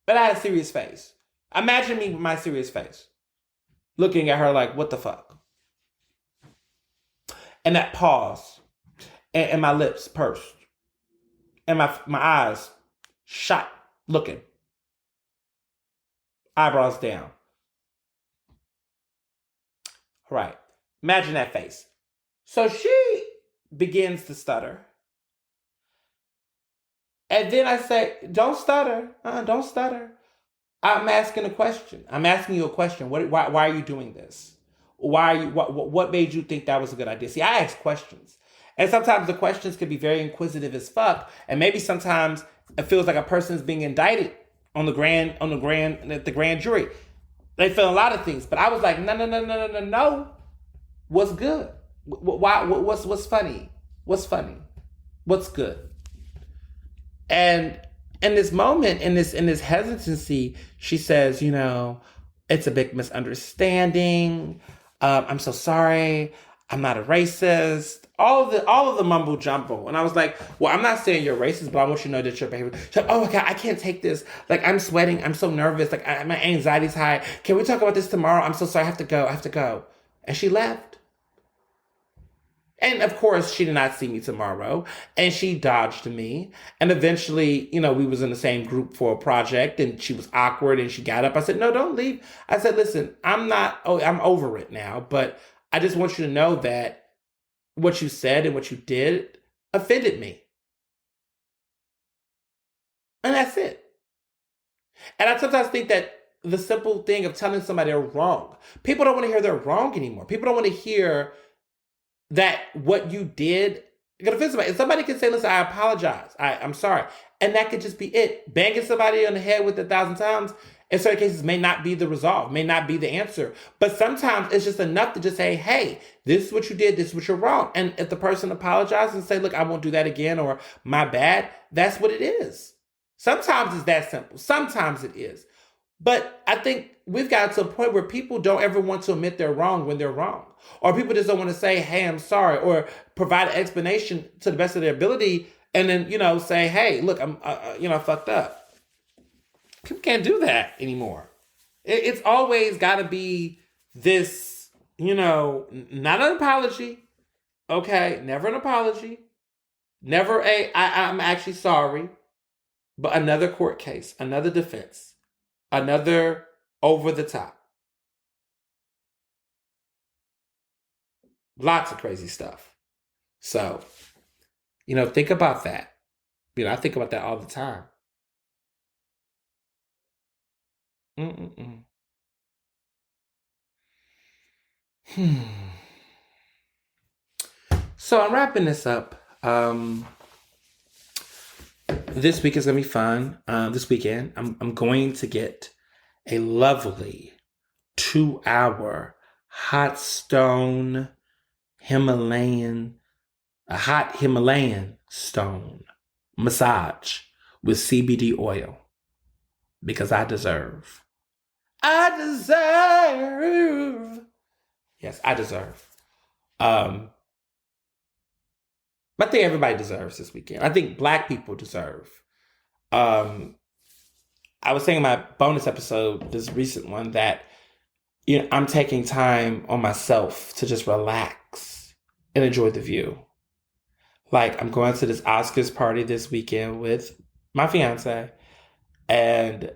A: But I had a serious face. Imagine me with my serious face, looking at her like, what the fuck? And that pause, and my lips pursed, and my eyes shot, looking, eyebrows down. Right. Imagine that face. So she begins to stutter. And then I say, don't stutter. Don't stutter. I'm asking a question. I'm asking you a question. Why are you doing this? What made you think that was a good idea? See, I ask questions. And sometimes the questions can be very inquisitive as fuck. And maybe sometimes it feels like a person's being indicted at the grand jury. They feel a lot of things. But I was like, no. What's good? What's funny? What's funny? What's good? And in this moment, in this hesitancy, she says, you know, it's a big misunderstanding. I'm so sorry. I'm not a racist. All of the mumbo jumbo. And I was like, well, I'm not saying you're racist, but I want you to know that your behavior. She's like, oh my God, I can't take this. Like, I'm sweating. I'm so nervous. Like, my anxiety's high. Can we talk about this tomorrow? I'm so sorry. I have to go. And she left. And of course, she did not see me tomorrow, and she dodged me. And eventually, you know, we was in the same group for a project, and she was awkward, and she got up. I said, no, don't leave. I said, listen, I'm over it now, but I just want you to know that what you said and what you did offended me. And that's it. And I sometimes think that the simple thing of telling somebody they're wrong, people don't want to hear they're wrong anymore. People don't want to hear that what you did gonna offend somebody. And somebody can say, listen, I apologize. I'm sorry. And that could just be it. Banging somebody on the head with 1,000 times in certain cases may not be the resolve, may not be the answer. But sometimes it's just enough to just say, hey, this is what you did, this is what you're wrong. And if the person apologizes and say, look, I won't do that again, or my bad, that's what it is. Sometimes it's that simple. Sometimes it is. But I think we've got to a point where people don't ever want to admit they're wrong when they're wrong. Or people just don't want to say, hey, I'm sorry, or provide an explanation to the best of their ability, and then, you know, say, hey, look, I'm, I fucked up. People can't do that anymore. It's always got to be this, you know, not an apology. Okay, never an apology. Never I'm actually sorry. But another court case, another defense, another over the top. Lots of crazy stuff. So, you know, think about that. You know, I think about that all the time. So I'm wrapping this up. This week is gonna be fun. This weekend, I'm going to get a lovely 2-hour hot stone a hot Himalayan stone massage with CBD oil. because I deserve. I deserve. Yes, I deserve. I think everybody deserves this weekend. I think Black people deserve. I was saying in my bonus episode, this recent one, that I'm taking time on myself to just relax and enjoy the view. Like, I'm going to this Oscars party this weekend with my fiance, and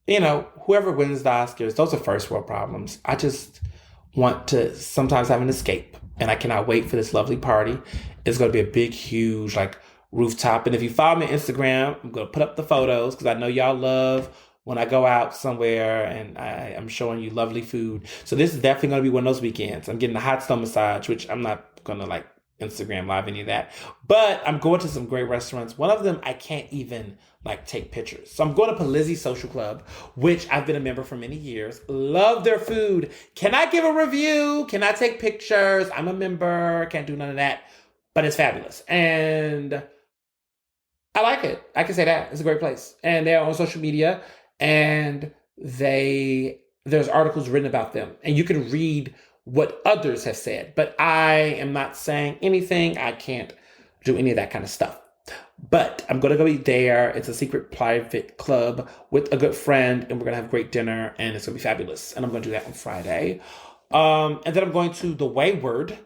A: whoever wins the Oscars, those are first world problems. I just want to sometimes have an escape, and I cannot wait for this lovely party. It's going to be a big, huge, rooftop. And if you follow me on Instagram, I'm going to put up the photos because I know y'all love when I go out somewhere and I'm showing you lovely food. So this is definitely going to be one of those weekends. I'm getting a hot stone massage, which I'm not going to Instagram live any of that. But I'm going to some great restaurants. One of them I can't even take pictures. So I'm going to Pelosi Social Club, which I've been a member for many years. Love their food. Can I give a review? Can I take pictures? I'm a member. Can't do none of that. But it's fabulous. And I like it. I can say that. It's a great place. And they're on social media, and there's articles written about them. And you can read what others have said. But I am not saying anything. I can't do any of that kind of stuff. But I'm going to go eat there. It's a secret private club with a good friend, and we're going to have great dinner, and it's going to be fabulous. And I'm going to do that on Friday. And then I'm going to the Wayward,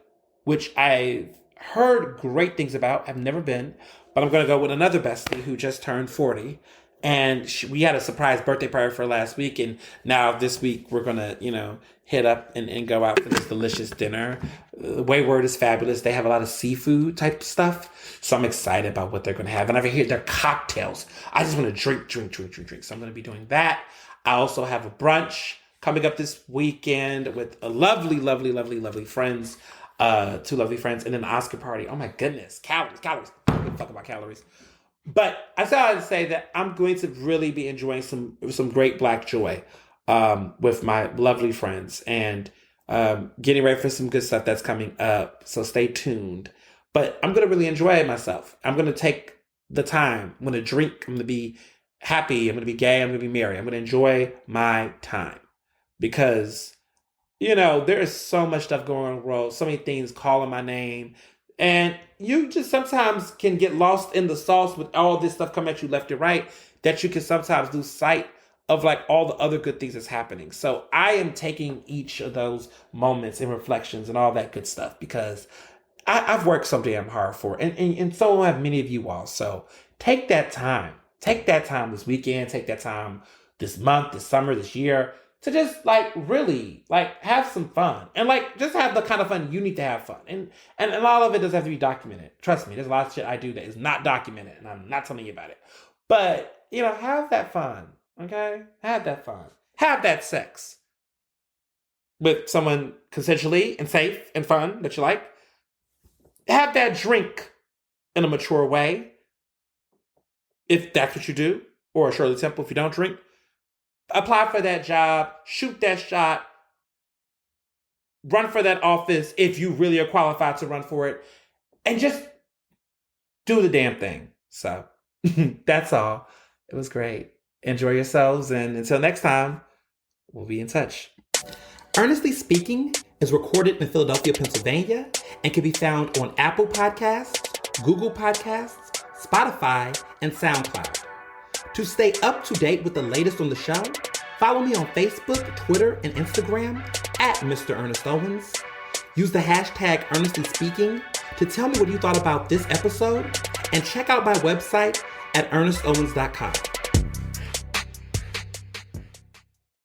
A: which I've heard great things about. I've never been, but I'm going to go with another bestie who just turned 40. And we had a surprise birthday party for last week. And now this week we're going to, hit up and go out for this delicious dinner. Wayward is fabulous. They have a lot of seafood type stuff. So I'm excited about what they're going to have. And over here, their cocktails. I just want to drink. So I'm going to be doing that. I also have a brunch coming up this weekend with a lovely friends. Two lovely friends. And then the Oscar party. Oh my goodness. Calories. I don't give a fuck about calories. But I started to say that I'm going to really be enjoying some great Black joy with my lovely friends, and getting ready for some good stuff that's coming up. So stay tuned. But I'm going to really enjoy myself. I'm going to take the time. I'm going to drink. I'm going to be happy. I'm going to be gay. I'm going to be merry. I'm going to enjoy my time because, there is so much stuff going on in the world, so many things calling my name. And you just sometimes can get lost in the sauce with all this stuff coming at you left and right, that you can sometimes lose sight of all the other good things that's happening. So I am taking each of those moments and reflections and all that good stuff because I've worked so damn hard for it. And so have many of you all. So take that time. Take that time this weekend. Take that time this month, this summer, this year to just really have some fun and just have the kind of fun you need to have fun. And a lot of it doesn't have to be documented. Trust me, there's a lot of shit I do that is not documented and I'm not telling you about it. But, have that fun. Okay? Have that fun. Have that sex with someone consensually and safe and fun that you like. Have that drink in a mature way. If that's what you do. Or Shirley Temple if you don't drink. Apply for that job, shoot that shot, run for that office if you really are qualified to run for it, and just do the damn thing. So that's all. It was great. Enjoy yourselves, and until next time, we'll be in touch. Ernestly Speaking is recorded in Philadelphia, Pennsylvania, and can be found on Apple Podcasts, Google Podcasts, Spotify, and SoundCloud. To stay up to date with the latest on the show, follow me on Facebook, Twitter, and Instagram at Mr. Ernest Owens. Use the hashtag Ernestly Speaking to tell me what you thought about this episode, and check out my website at ernestowens.com.